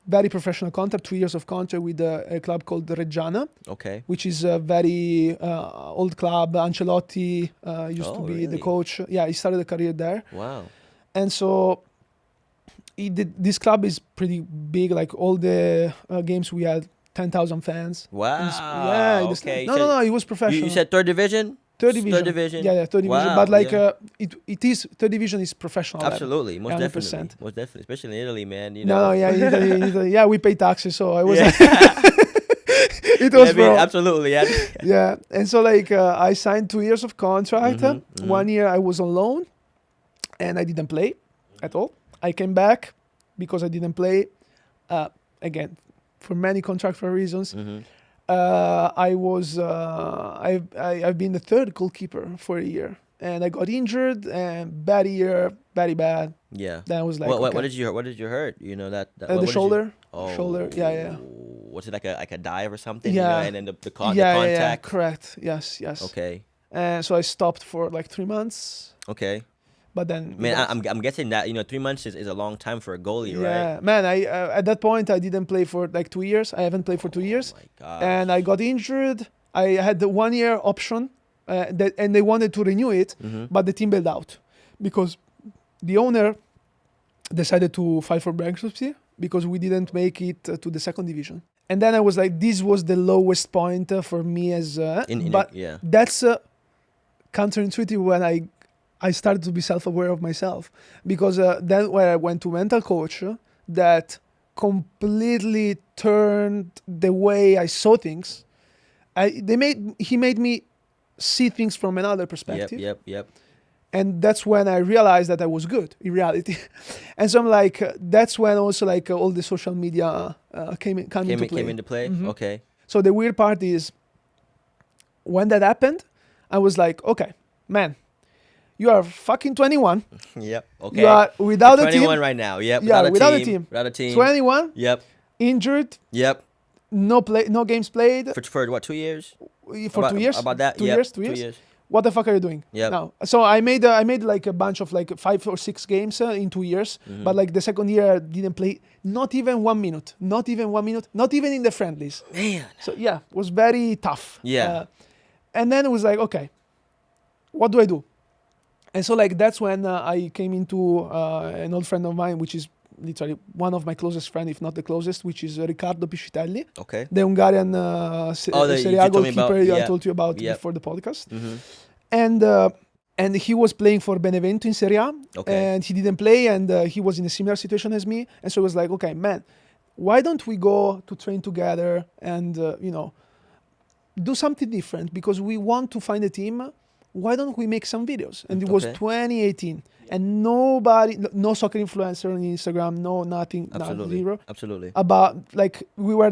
C: very professional contract, 2 years of contract with a club called Reggiana, which is a very old club. Ancelotti used to be the coach. Yeah, he started a career there.
B: Wow. And
C: so this club is pretty big. Like all the games, we had 10,000 fans.
B: Wow.
C: No, it was professional.
B: You said third division?
C: Third division. Yeah, third division. But like it is third division is professional.
B: Absolutely,
C: level.
B: Most definitely, especially in Italy, man. You
C: know. In Italy, yeah, we pay taxes, so I was. It was
B: absolutely, yeah.
C: Yeah, and so like I signed 2 years of contract. 1 year I was on loan, and I didn't play at all. I came back because I didn't play again for many contractual reasons. I've been the third goalkeeper for a year, and I got injured, and bad year, very bad.
B: Yeah.
C: Then I was like,
B: what did you hurt? You know that
C: the shoulder. Shoulder. Yeah.
B: Was it like a dive or something?
C: Yeah.
B: You know, and then the contact.
C: Yeah. Correct. Yes.
B: Okay.
C: And so I stopped for like 3 months.
B: Okay.
C: But then,
B: man, I'm guessing that 3 months is a long time for a goalie, right?
C: Yeah, man. I at that point I didn't play for like 2 years. I haven't played for 2 years.
B: Oh my gosh.
C: And I got injured. I had the 1 year option, and they wanted to renew it, but the team bailed out because the owner decided to file for bankruptcy because we didn't make it to the second division. And then I was like, this was the lowest point for me as. That's counterintuitive when I started to be self-aware of myself, because then when I went to mental coach, that completely turned the way I saw things. He made me see things from another perspective.
B: Yep.
C: And that's when I realized that I was good in reality. And so I'm like, that's when also like all the social media came into play.
B: Okay.
C: So the weird part is, when that happened, I was like, okay, man, you are fucking 21.
B: Yep. Okay.
C: You are without a team.
B: 21 right now. Yep.
C: Yeah, without a team. 21.
B: Yep.
C: Injured.
B: Yep.
C: No games played.
B: For what, 2 years?
C: For 2 years.
B: About that.
C: 2 years. 2 years. What the fuck are you doing?
B: Yeah.
C: Now, so I made like a bunch of like 5 or 6 games in 2 years, but like the second year I didn't play not even 1 minute, not even in the friendlies.
B: Man.
C: So yeah, it was very tough.
B: Yeah.
C: And then it was like, okay, what do I do? And so like that's when I came into an old friend of mine, which is literally one of my closest friends, if not the closest, which is Riccardo Piscitelli,
B: Okay.
C: the Hungarian
B: You
C: Serie A
B: told me about.
C: goalkeeper I
B: Yeah.
C: told you about
B: Yep.
C: before the podcast.
B: Mm-hmm.
C: And he was playing for Benevento in Serie A,
B: Okay.
C: and he didn't play, and he was in a similar situation as me. And so it was like, okay, man, why don't we go to train together and do something different, because we want to find a team. Why don't we make some videos? And it was
B: Okay.
C: 2018, and nobody, no soccer influencer on Instagram, no nothing,
B: Absolutely.
C: zero.
B: Absolutely.
C: About like we were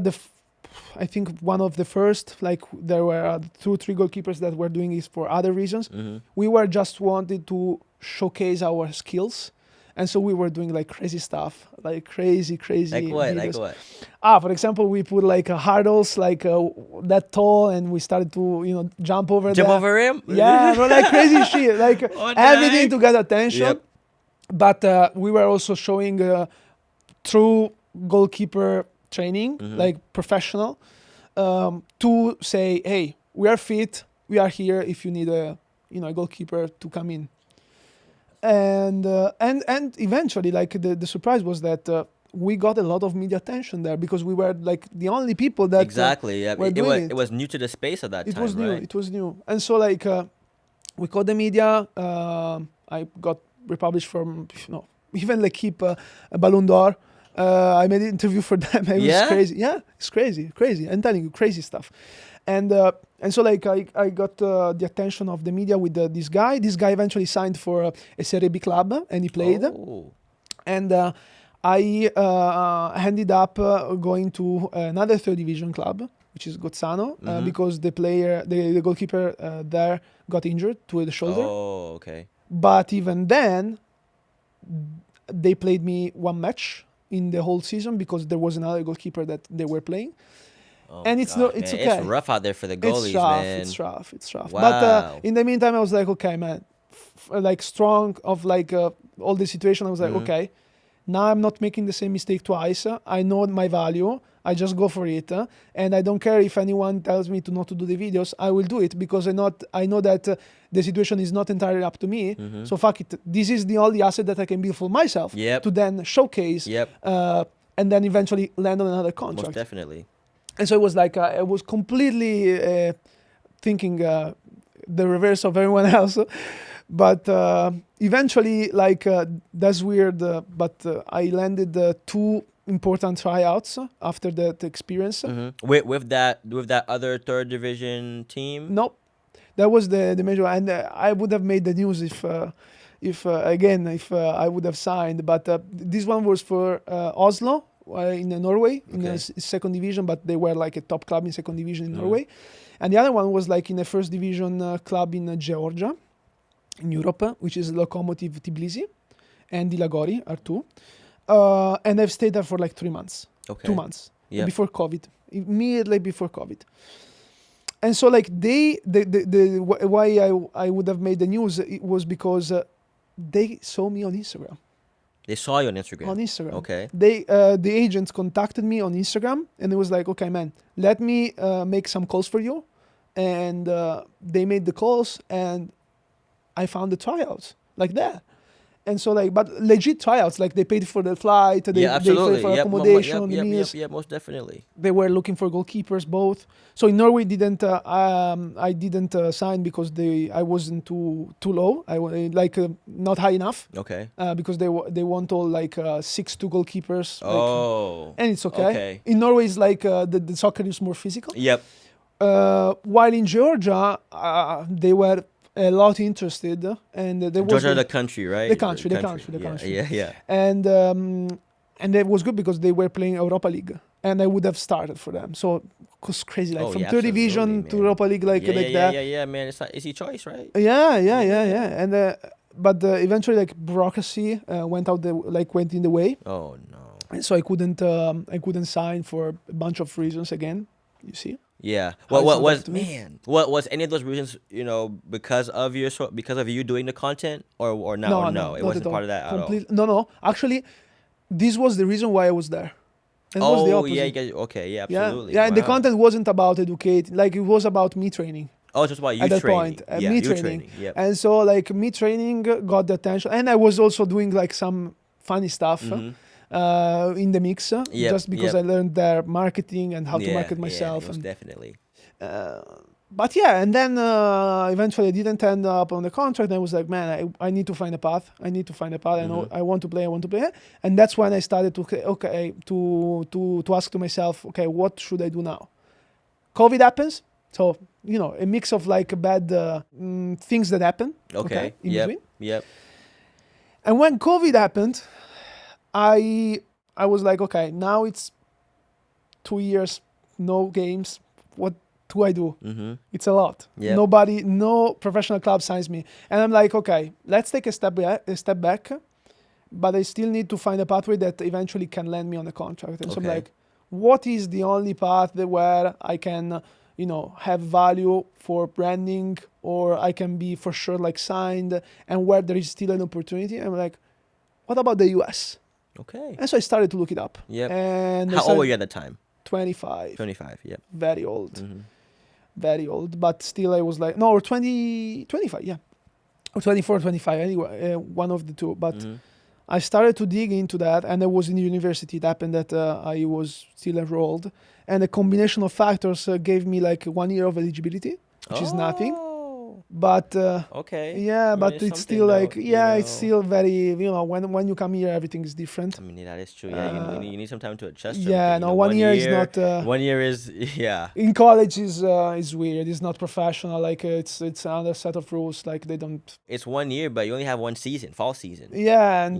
C: I think one of the first. Like there were 2-3 goalkeepers that were doing this for other reasons.
B: Mm-hmm.
C: We were just wanted to showcase our skills. And so we were doing like crazy stuff, like crazy
B: Like what?
C: videos.
B: Like what?
C: For example, we put like hurdles like that tall, and we started to jump over
B: Jump
C: that.
B: over him?
C: Yeah, no, like crazy shit, like
B: What the
C: everything
B: heck?
C: to get attention.
B: Yep.
C: But we were also showing true goalkeeper training,
B: Mhm.
C: like professional, to say, hey, we are fit, we are here if you need a goalkeeper to come in. And eventually, like the surprise was that we got a lot of media attention there, because we were like the only people that
B: Exactly. Yeah.
C: were
B: It
C: doing
B: was.
C: it.
B: It was new to the space at that
C: It
B: time,
C: was new.
B: right?
C: It was new. And so like we called the media. I got republished from even like keep a Ballon d'Or. I made an interview for them. It was
B: Yeah?
C: crazy. Yeah, it's crazy. I'm telling you, crazy stuff. And so like I got the attention of the media with this guy. This guy eventually signed for a Serie B club, and he played.
B: Oh.
C: And I ended up going to another third division club, which is Gozzano,
B: Mhm.
C: because the goalkeeper there got injured to the shoulder.
B: Oh. Okay.
C: But even then, they played me one match in the whole season, because there was another goalkeeper that they were playing.
B: Oh
C: And
B: my
C: it's
B: gosh,
C: it's
B: man.
C: okay.
B: It's rough out there for the goalies,
C: It's
B: man.
C: rough. It's rough.
B: Wow.
C: But in the meantime, I was like, okay, man, like strong of like all the situation. I was like,
B: Mhm.
C: okay, now I'm not making the same mistake twice. I know my value. I just go for it, and I don't care if anyone tells me to not to do the videos. I will do it, because I know that the situation is not entirely up to me.
B: Mhm.
C: So fuck it. This is the only asset that I can build for myself
B: Yep.
C: to then showcase,
B: Yep.
C: and then eventually land on another
B: Most
C: contract.
B: definitely.
C: And so it was like I was completely thinking the reverse of everyone else. But eventually, like that's weird. But I landed 2 important tryouts after that experience.
B: Mhm. With that other third division team.
C: Nope, that was the major, and I would have made the news if I would have signed. But this one was for Oslo. In Norway, in the
B: Okay.
C: second division, but they were like a top club in second division in
B: Mhm.
C: Norway, and the other one was like in a first division club in Georgia, in Europe, which is Lokomotiv Tbilisi, and Dilagori are 2, and I've stayed there for like 3 months,
B: Okay.
C: 2 months
B: Yep.
C: before COVID, immediately before COVID. And so like why I would have made the news, it was because they saw me on Instagram.
B: They saw you on Instagram.
C: On Instagram.
B: Okay.
C: The agents contacted me on Instagram, and it was like, okay, man, let me make some calls for you. And they made the calls, and I found the tryouts like that. And so like, but legit tryouts, like they paid for the flight, they
B: Yeah, absolutely.
C: paid for
B: Yep.
C: accommodation, meals.
B: Yep. Most definitely.
C: They were looking for goalkeepers both. So in Norway, I didn't sign because I wasn't too low. Not high enough.
B: Okay.
C: Because they want all like 6'2" goalkeepers.
B: Oh.
C: And it's okay.
B: Okay.
C: In Norway, it's like the soccer is more physical.
B: Yep.
C: While in Georgia, they were a lot interested, and there was
B: Georgia, the country, right?
C: the country.
B: Yeah. Yeah.
C: And it was good because they were playing Europa League, and I would have started for them. So it was crazy, like
B: Oh,
C: from
B: yeah,
C: third division
B: absolutely,
C: to
B: man.
C: Europa League, like that.
B: Yeah, man. It's not easy choice, right?
C: Yeah. And but eventually, like bureaucracy went in the way,
B: Oh no.
C: and so I couldn't sign for a bunch of reasons again. You see.
B: Yeah.
C: How it's
B: What
C: not
B: was
C: up to me.
B: man? What was any of those reasons? Because of you doing the content, or not? Or no, it
C: not
B: wasn't
C: at
B: part of that at all.
C: No. Actually, this was the reason why I was there. And it was the
B: Oh
C: opposite.
B: yeah, okay, yeah, absolutely.
C: Yeah. And the
B: Wow.
C: content wasn't about educating. Like it was about me training.
B: Oh, just why you
C: at that
B: training?
C: point,
B: Yeah,
C: me
B: you were
C: training.
B: training. Yep.
C: And so like me training got the attention, and I was also doing like some funny stuff in the mix,
B: Yep,
C: just because
B: yep.
C: I learned their marketing and how to market myself.
B: Yeah, most
C: And
B: definitely.
C: but yeah, and then eventually I didn't end up on the contract. And I was like, man, I need to find a path. I need to find a path. I know I want to play. I want to play. And that's when I started to ask to myself, okay, what should I do now? COVID happens, so a mix of like bad things that happen.
B: Okay.
C: In
B: Yep.
C: between.
B: Yep.
C: And when COVID happened, I was like, okay, now it's 2 years, no games. What do I do? It's a lot.
B: Yep.
C: No professional club signs me. And I'm like, okay, let's take a step back, but I still need to find a pathway that eventually can land me on a contract. And so I'm
B: Okay.
C: like, what is the only path where I can, have value for branding, or I can be for sure like signed, and where there is still an opportunity? I'm like, what about the US?
B: Okay.
C: And so I started to look it up.
B: Yep.
C: And
B: How old were you at the time?
C: 25.
B: 25. Yep.
C: Very old. Very old. But still I was like, no, or 25, yeah. Or 24, 25, anyway, one of the two. But I started to dig into that, and I was in university. It happened that I was still enrolled. And a combination of factors gave me like 1 year of eligibility, which is nothing. But
B: Okay.
C: yeah,
B: I mean,
C: but
B: it's
C: it's
B: something
C: still like,
B: though,
C: it's still very, when you come here, everything is different.
B: I mean, that is true. Yeah, you need some time to adjust.
C: Yeah,
B: everything,
C: no, 1 year is not.
B: 1 year is yeah.
C: In college is weird. It's not professional. Like it's another set of rules. Like they don't.
B: It's 1 year, but you only have one season, fall season.
C: Yeah, and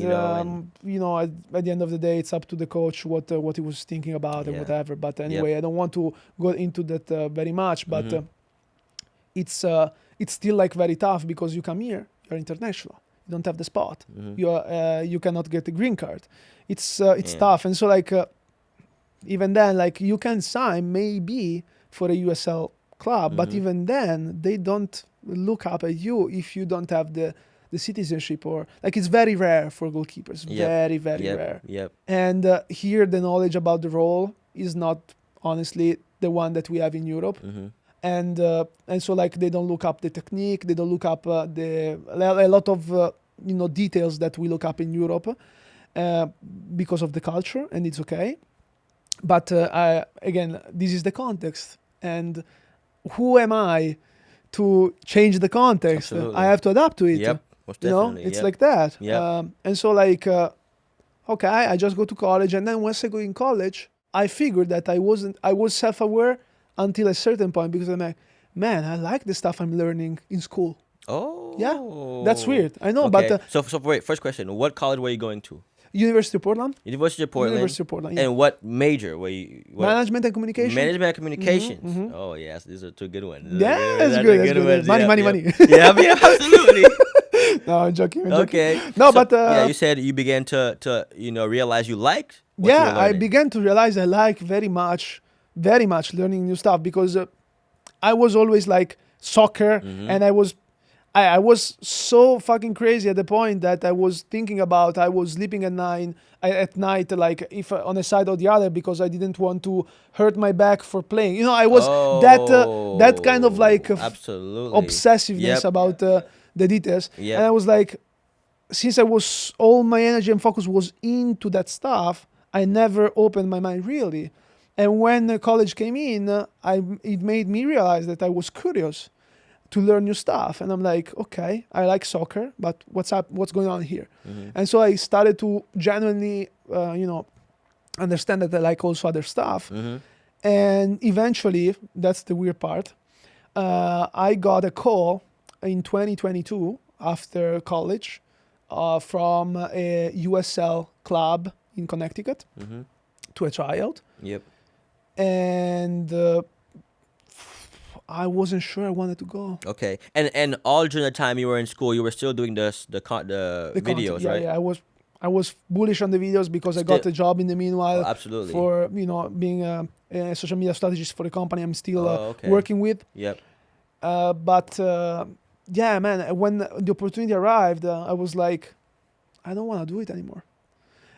C: at the end of the day, it's up to the coach what he was thinking about and
B: Yeah.
C: whatever. But anyway, I don't want to go into that very much. But it's still like very tough because you come here, you're international. You don't have the spot. You cannot get the green card. It's tough, and so like even then, like you can sign maybe for a USL club, but even then they don't look up at you if you don't have the citizenship, or like it's very rare for goalkeepers. Very rare.
B: Yep.
C: And here the knowledge about the role is not honestly the one that we have in Europe. And so like they don't look up the technique, they don't look up a lot of details that we look up in Europe because of the culture, and it's okay. But again, this is the context, and who am I to change the context?
B: Absolutely.
C: I have to adapt to it.
B: Yep. Most definitely.
C: It's like that.
B: Yep.
C: And so like, okay, I just go to college, and then once I go in college, I figured that I was self-aware until a certain point, because I'm like, man, I like the stuff I'm learning in school.
B: Oh.
C: Yeah, that's weird. I know,
B: Okay.
C: but
B: So wait. First question: what college were you going to?
C: University of Portland.
B: University of Portland.
C: University of Portland. Yeah.
B: And what major were you?
C: Management and communication.
B: Management and communications. Oh yes, these are two good ones.
C: Yeah, that's good. That's good.
B: ones.
C: Money,
B: Yep,
C: money,
B: yep.
C: money.
B: Yeah, absolutely.
C: No, I'm joking. I'm joking.
B: Okay.
C: No,
B: So,
C: but
B: yeah, you said you began to realize you liked what you were
C: I
B: learning.
C: began to realize I like very much learning new stuff, because I was always like soccer, and I was so fucking crazy at the point that I was thinking about, I was sleeping at night, like if on a side or the other, because I didn't want to hurt my back for playing. I was that kind of like
B: absolutely
C: obsessiveness
B: Yep.
C: about the details.
B: Yep.
C: And I was like, since I was all my energy and focus was into that stuff, I never opened my mind really. And when college came in, it made me realize that I was curious to learn new stuff. And I'm like, okay, I like soccer, but what's up? What's going on here? And so I started to genuinely, understand that I like also other stuff. And eventually, that's the weird part, I got a call in 2022 after college from a USL club in Connecticut to a tryout.
B: Yep.
C: And I wasn't sure I wanted to go.
B: Okay. And all during the time you were in school, you were still doing the videos,
C: Yeah,
B: right?
C: yeah. I was bullish on the videos because I got a job in the meanwhile.
B: Oh, absolutely.
C: For being a social media strategist for the company I'm still
B: okay.
C: working with.
B: Yep.
C: But yeah, man, when the opportunity arrived, I was like, I don't want to do it anymore.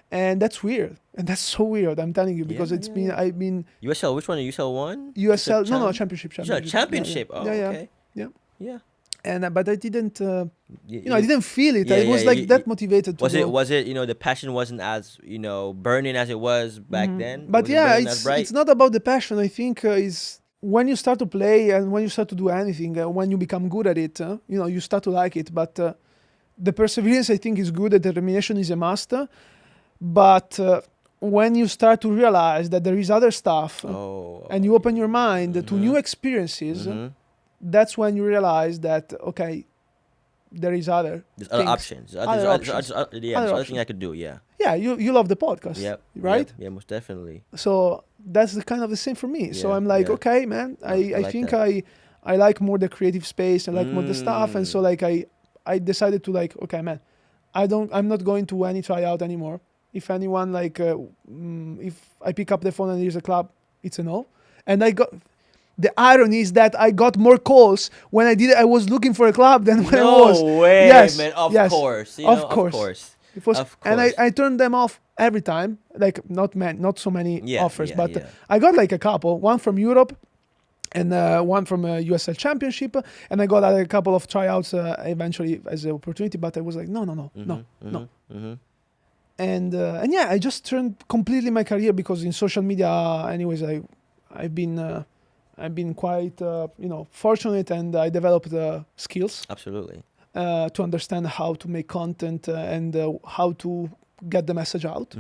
C: And that's weird. And that's so weird, I'm telling you, because I've been
B: USL, which one? USL 1?
C: USL, no, championship.
B: Championship.
C: Yeah.
B: Oh,
C: Yeah.
B: okay.
C: Yeah.
B: Yeah.
C: And but I didn't,
B: You,
C: I didn't feel it.
B: Yeah,
C: I was
B: yeah,
C: like that motivated to
B: was it
C: go.
B: was it the passion wasn't as burning as it was back then?
C: But
B: Was it
C: yeah,
B: burning as bright?
C: it's not about the passion. I think is when you start to play and when you start to do anything, when you become good at it, you start to like it. But the perseverance, I think, is good. The determination is a must. But when you start to realize that there is other stuff, and you open your mind to new experiences, that's when you realize that okay, there is other
B: There's other
C: things,
B: options.
C: other options.
B: There's other thing I could do. Yeah.
C: Yeah, you love the podcast,
B: Yep.
C: right?
B: Yep, yeah, most definitely.
C: So that's the kind of the same for me. So
B: Yeah,
C: I'm like,
B: yeah.
C: okay, man,
B: I
C: I
B: like
C: think
B: that.
C: I like more the creative space. I like more the stuff, and so like I decided to like, okay, man, I'm not going to any tryout anymore. If anyone like, if I pick up the phone and there's a club, it's a no. And the irony is that I got more calls when I was looking for a club than when I was.
B: No way,
C: Yes,
B: man. Of
C: yes,
B: course.
C: of course.
B: Of course.
C: It was,
B: Of
C: and
B: course.
C: I turned them off every time. Like not so many
B: Yeah,
C: offers,
B: yeah,
C: but
B: yeah.
C: I got like a couple. One from Europe, and one from USL Championship, and I got a couple of tryouts eventually as an opportunity. But I was like, no. And yeah, I just turned completely my career because in social media, anyways, I've been quite fortunate, and I developed skills
B: Absolutely.
C: to understand how to make content and how to get the message out.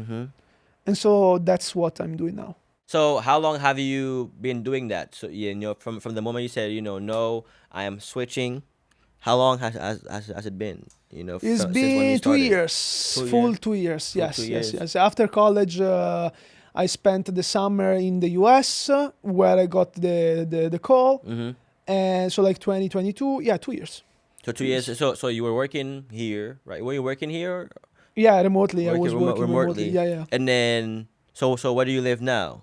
C: And so that's what I'm doing now.
B: So how long have you been doing that? So from the moment you said no, I am switching. How long has it been?
C: It's
B: since when you
C: been 2
B: started?
C: years,
B: 2
C: full
B: years?
C: 2 years.
B: Full
C: Yes,
B: 2
C: yes,
B: years.
C: yes. After college, I spent the summer in the US where I got the call. And so like 2022, yeah, 2 years.
B: So 2 years. So you were working here, right? Were you working here?
C: Yeah, remotely. I was
B: Working
C: working remotely. Yeah, yeah.
B: And then so where do you live now?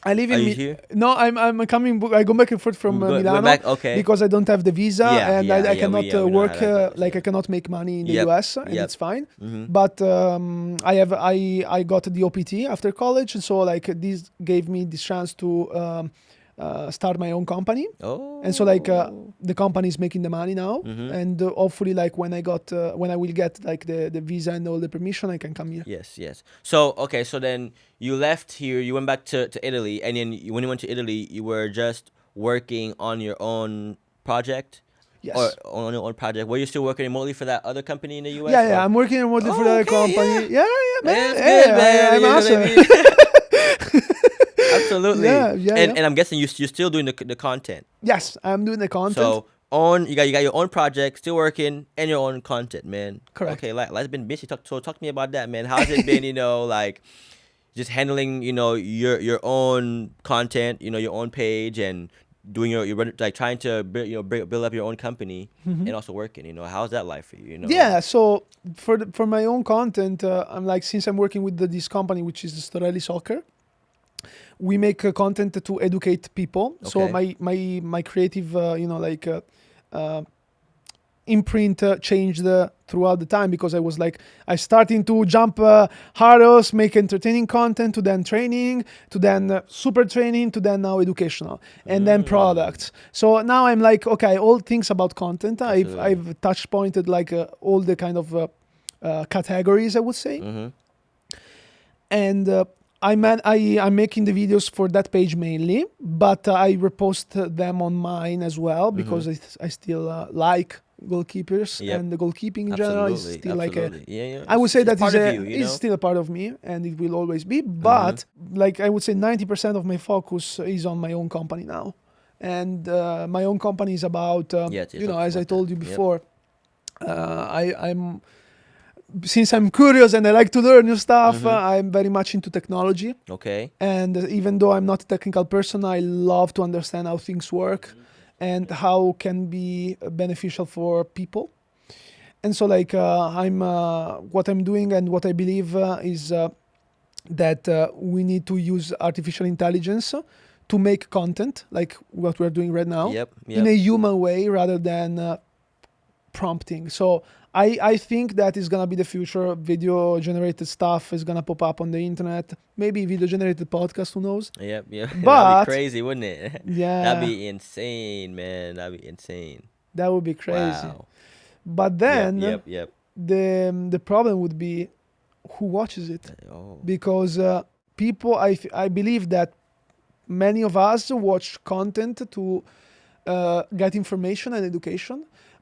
C: I live
B: Are
C: in
B: you here?
C: No, I'm coming. I go back and forth from
B: Going
C: Milano
B: back, okay.
C: because I don't have the visa,
B: Yeah,
C: and
B: yeah,
C: I
B: yeah,
C: cannot
B: we know
C: work
B: how that goes,
C: like
B: yeah.
C: I cannot make money in the
B: Yep,
C: US, and
B: yep.
C: it's fine.
B: Mhm.
C: But I got the OPT after college, and so like this gave me this chance to start my own company.
B: Oh.
C: And so like the company is making the money now, and hopefully like when I will get like the visa and all the permission, I can come here.
B: Yes. So okay, so then you left here, you went back to Italy, and then when you went to Italy, you were just working on your own project?
C: Yes.
B: Or on your own project? Were you still working remotely for that other company in the US?
C: Yeah, I'm working remotely for that company. Yeah, man.
B: That's
C: Hey,
B: good, man.
C: I'm
B: You know what I
C: awesome.
B: mean? Absolutely.
C: Yeah.
B: And I'm guessing you're still doing the content.
C: Yes, I'm doing the content.
B: So you got your own project, still working, and your own content, man.
C: Correct.
B: Okay, life's been busy. Talk to me about that, man. How's it been? Like just handling, your own content, your own page, and doing your like trying to build up your own company and also working. How's that life for you?
C: Yeah, so for my own content, I'm like, since I'm working with this company, which is Storelli Soccer, we make content to educate people. So
B: Okay.
C: my creative, imprint changed throughout the time, because I was like, I starting to jump hurdles, make entertaining content, to then training, to then super training, to then now educational, and then products. So now I'm like, okay, all things about content.
B: Absolutely.
C: I've touch pointed like all the kind of categories, I would say. And I'm making the videos for that page mainly, but I repost them on mine as well, because I still like goalkeepers,
B: Yep.
C: and the goalkeeping in general is still like a,
B: Absolutely. Yeah.
C: I would say
B: It's
C: that
B: part
C: is
B: of you,
C: is still a part of me, and it will always be. But like I would say 90% of my focus is on my own company now, and my own company is about
B: Yes,
C: as I
B: about
C: told you
B: that. Yep.
C: before, since I'm curious and I like to learn new stuff, I'm very much into technology.
B: Okay.
C: And even though I'm not a technical person, I love to understand how things work and how can be beneficial for people. And so like what I'm doing and what I believe is that we need to use artificial intelligence to make content like what we're doing right now
B: Yep.
C: in a human way, rather than prompting. So I think that is gonna be the future. Video generated stuff is gonna pop up on the internet. Maybe video generated podcast. Who knows?
B: Yep. That'd
C: But
B: be crazy, wouldn't it?
C: yeah,
B: That'd be insane, man. That'd be insane.
C: that would be crazy.
B: Wow.
C: But then
B: Yep.
C: the problem would be who watches it,
B: Oh.
C: because people I believe that many of us watch content to get information and education,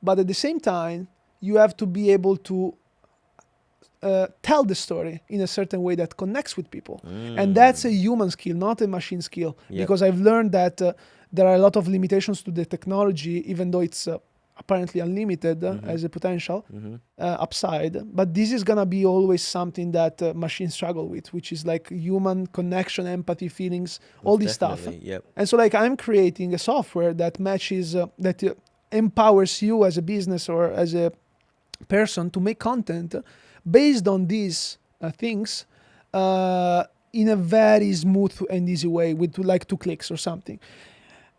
C: but at the same time you have to be able to tell the story in a certain way that connects with people, and that's a human skill, not a machine skill.
B: Yep.
C: Because I've learned that there are a lot of limitations to the technology, even though it's apparently unlimited as a potential upside. But this is gonna be always something that machines struggle with, which is like human connection, empathy, feelings, all this stuff.
B: Yep.
C: And so like I'm creating a software that matches that empowers you as a business or as a person to make content based on these things in a very smooth and easy way with like 2 clicks or something.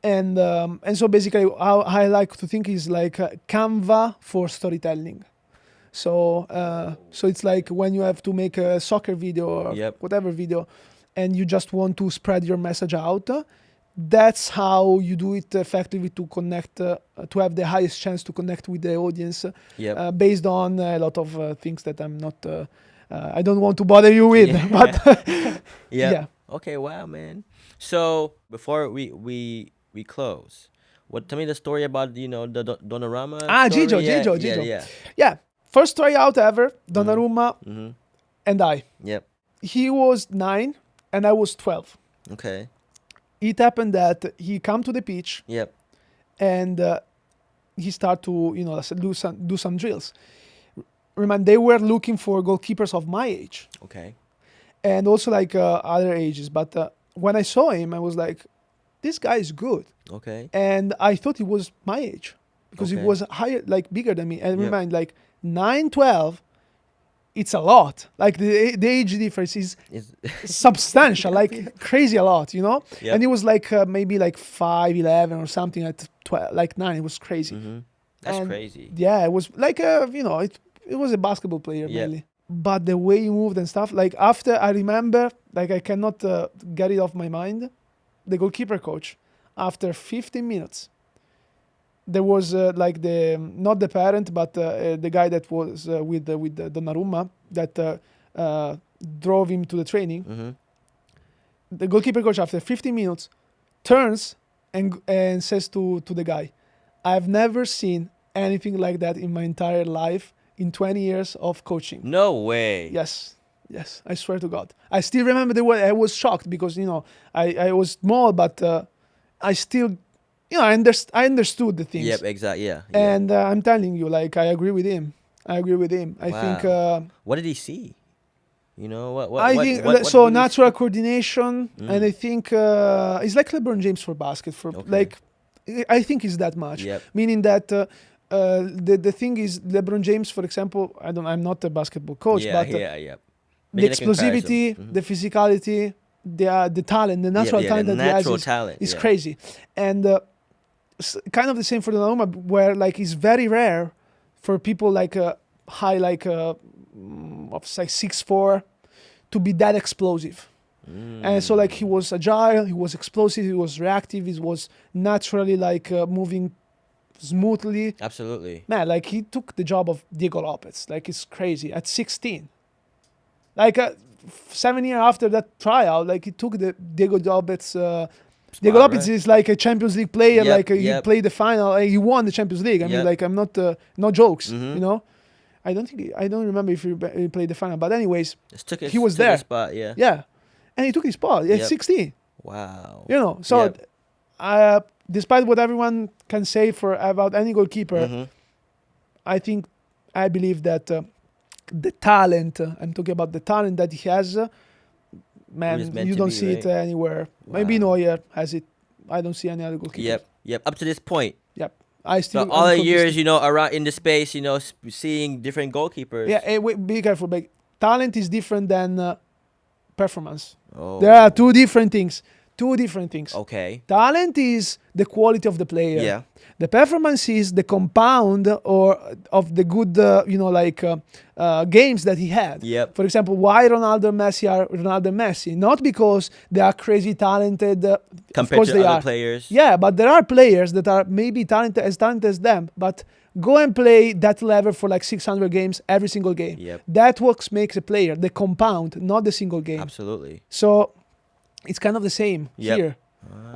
C: And so basically how I like to think is like Canva for storytelling. So it's like when you have to make a soccer video or
B: Yep.
C: whatever video, and you just want to spread your message out, that's how you do it effectively to connect, to have the highest chance to connect with the audience,
B: Yep.
C: based on a lot of things that I'm not, I don't want to bother you with, but yeah.
B: Okay, wow, man. So before we close, tell me the story about the Donnarumma. story.
C: Gigio. Yeah, first tryout ever, Donnarumma and I.
B: Yep.
C: He was 9 and I was 12.
B: Okay.
C: It happened that he come to the pitch
B: Yep.
C: and he start to do some drills. Remember, they were looking for goalkeepers of my age
B: Okay.
C: and also like other ages. But when I saw him, I was like, this guy is good.
B: Okay.
C: And I thought he was my age because he
B: Okay.
C: was higher, like bigger than me. And
B: Yep.
C: remind, like 9, 12, it's a lot. Like the age difference is substantial, like crazy a lot, you know?
B: Yep.
C: And he was like maybe like 5, 11 or something at 12, like 9. It was crazy.
B: That's
C: And
B: crazy.
C: Yeah, it was like, it was a basketball player
B: Yep.
C: mainly. But the way he moved and stuff, like after I remember, like I cannot get it off my mind, the goalkeeper coach, after 15 minutes, there was like not the parent, but the guy that was with Donnarumma that drove him to the training. The goalkeeper coach, after 15 minutes, turns and says to the guy, I've never seen anything like that in my entire life in 20 years of coaching.
B: No way.
C: Yes, I swear to God. I still remember the way I was shocked because, I was small, but I still, I understood the things.
B: Yep. Exactly. Yeah.
C: And I'm telling you, like, I agree with him. I think.
B: What did he see? What?
C: I think
B: what
C: so.
B: did he
C: Natural coordination, and I think it's like LeBron James for basket. Like, I think it's that much.
B: Yep.
C: Meaning that the thing is, LeBron James, for example, I'm not a basketball coach, but
B: yeah.
C: the explosivity, the physicality, the talent, the natural talent that he has is crazy. And kind of the same for the Donnarumma, where like it's very rare for people like high, like of like 6'4", to be that explosive. And so like he was agile, he was explosive, he was reactive, he was naturally like moving smoothly.
B: Absolutely.
C: Man, like he took the job of Diego Lopez. Like it's crazy at 16. Like 7 years after that tryout, like he took the Diego Lopez. Diego Lopez is like a Champions League player. He played the final. He won the Champions League. I mean, like I'm not no jokes. I don't remember if he played the final, but anyways, he was there.
B: His spot, yeah.
C: Yeah, and he took his spot at 16.
B: Wow.
C: So despite what everyone can say about any goalkeeper, I believe that the talent, I'm talking about the talent that he has, man, you don't see it anywhere. Wow. Maybe Neuer has it. I don't see any other goalkeeper.
B: Yep. Up to this point.
C: Yep. I still.
B: So all the years, around in the space, seeing different goalkeepers.
C: Yeah. Wait, be careful. Like, talent is different than performance.
B: Oh.
C: There are two different things. Two different things.
B: Okay.
C: Talent is the quality of the player.
B: Yeah.
C: The performance is the compound or of the good, games that he had.
B: Yep.
C: For example, why Ronaldo and Messi are Ronaldo and Messi? Not because they are crazy talented. Of
B: Compared
C: course
B: to
C: they
B: other
C: are.
B: players.
C: Yeah, but there are players that are maybe talented as them, but go and play that level for like 600 games every single game.
B: Yep.
C: That what makes a player, the compound, not the single game.
B: Absolutely.
C: So it's kind of the same
B: Yep.
C: here.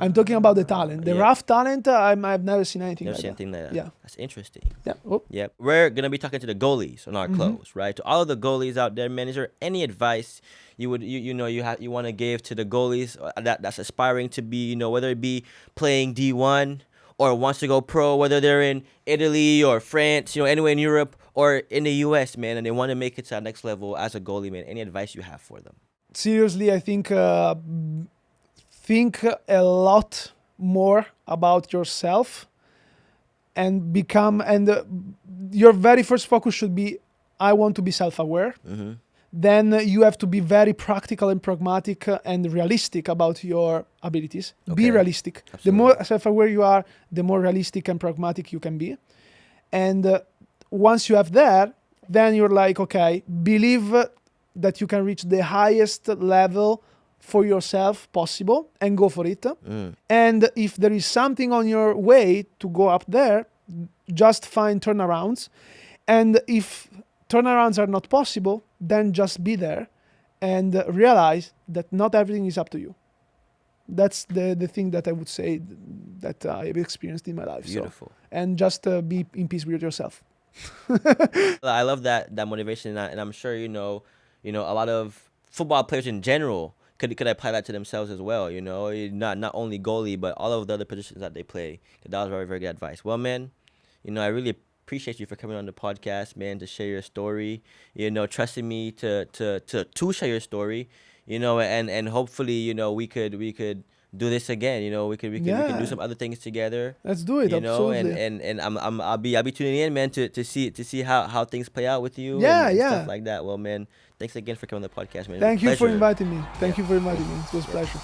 C: I'm talking about the talent. The
B: Yep.
C: rough talent, I've never seen anything
B: Never
C: like
B: seen
C: that.
B: anything like that.
C: Yeah.
B: That's interesting.
C: Yeah. Oh.
B: Yep. We're gonna be talking to the goalies on our close, right? To all of the goalies out there, man, is there any advice you would you want to give to the goalies that's aspiring to be, whether it be playing D1 or wants to go pro, whether they're in Italy or France, anywhere in Europe or in the US, man, and they want to make it to that next level as a goalie, man. Any advice you have for them?
C: Seriously, I think a lot more about yourself and your very first focus should be, I want to be self-aware.
B: Mm-hmm.
C: Then you have to be very practical and pragmatic and realistic about your abilities.
B: Okay.
C: Be realistic.
B: Absolutely.
C: The more self-aware you are, the more realistic and pragmatic you can be. And once you have that, then you're like, okay, believe that you can reach the highest level for yourself possible and go for it. And if there is something on your way to go up there, just find turnarounds. And if turnarounds are not possible, then just be there and realize that not everything is up to you. That's the thing that I would say that I've experienced in my life.
B: Beautiful.
C: So, and just be in peace with yourself.
B: I love that motivation, and I'm sure a lot of football players in general could apply that to themselves as well. Not only goalie, but all of the other positions that they play. That was very, very good advice. Well, man, I really appreciate you for coming on the podcast, man, to share your story. Trusting me to share your story. And hopefully, we could do this again. We could do some other things together.
C: Let's do it. Absolutely.
B: And I'll be tuning in, man, to see how things play out with you.
C: Yeah,
B: and
C: yeah.
B: stuff like that. Well, man, thanks again for coming on the podcast, man.
C: Thank you for
B: Pleasure.
C: inviting me. Thank you for inviting me. It was a pleasure.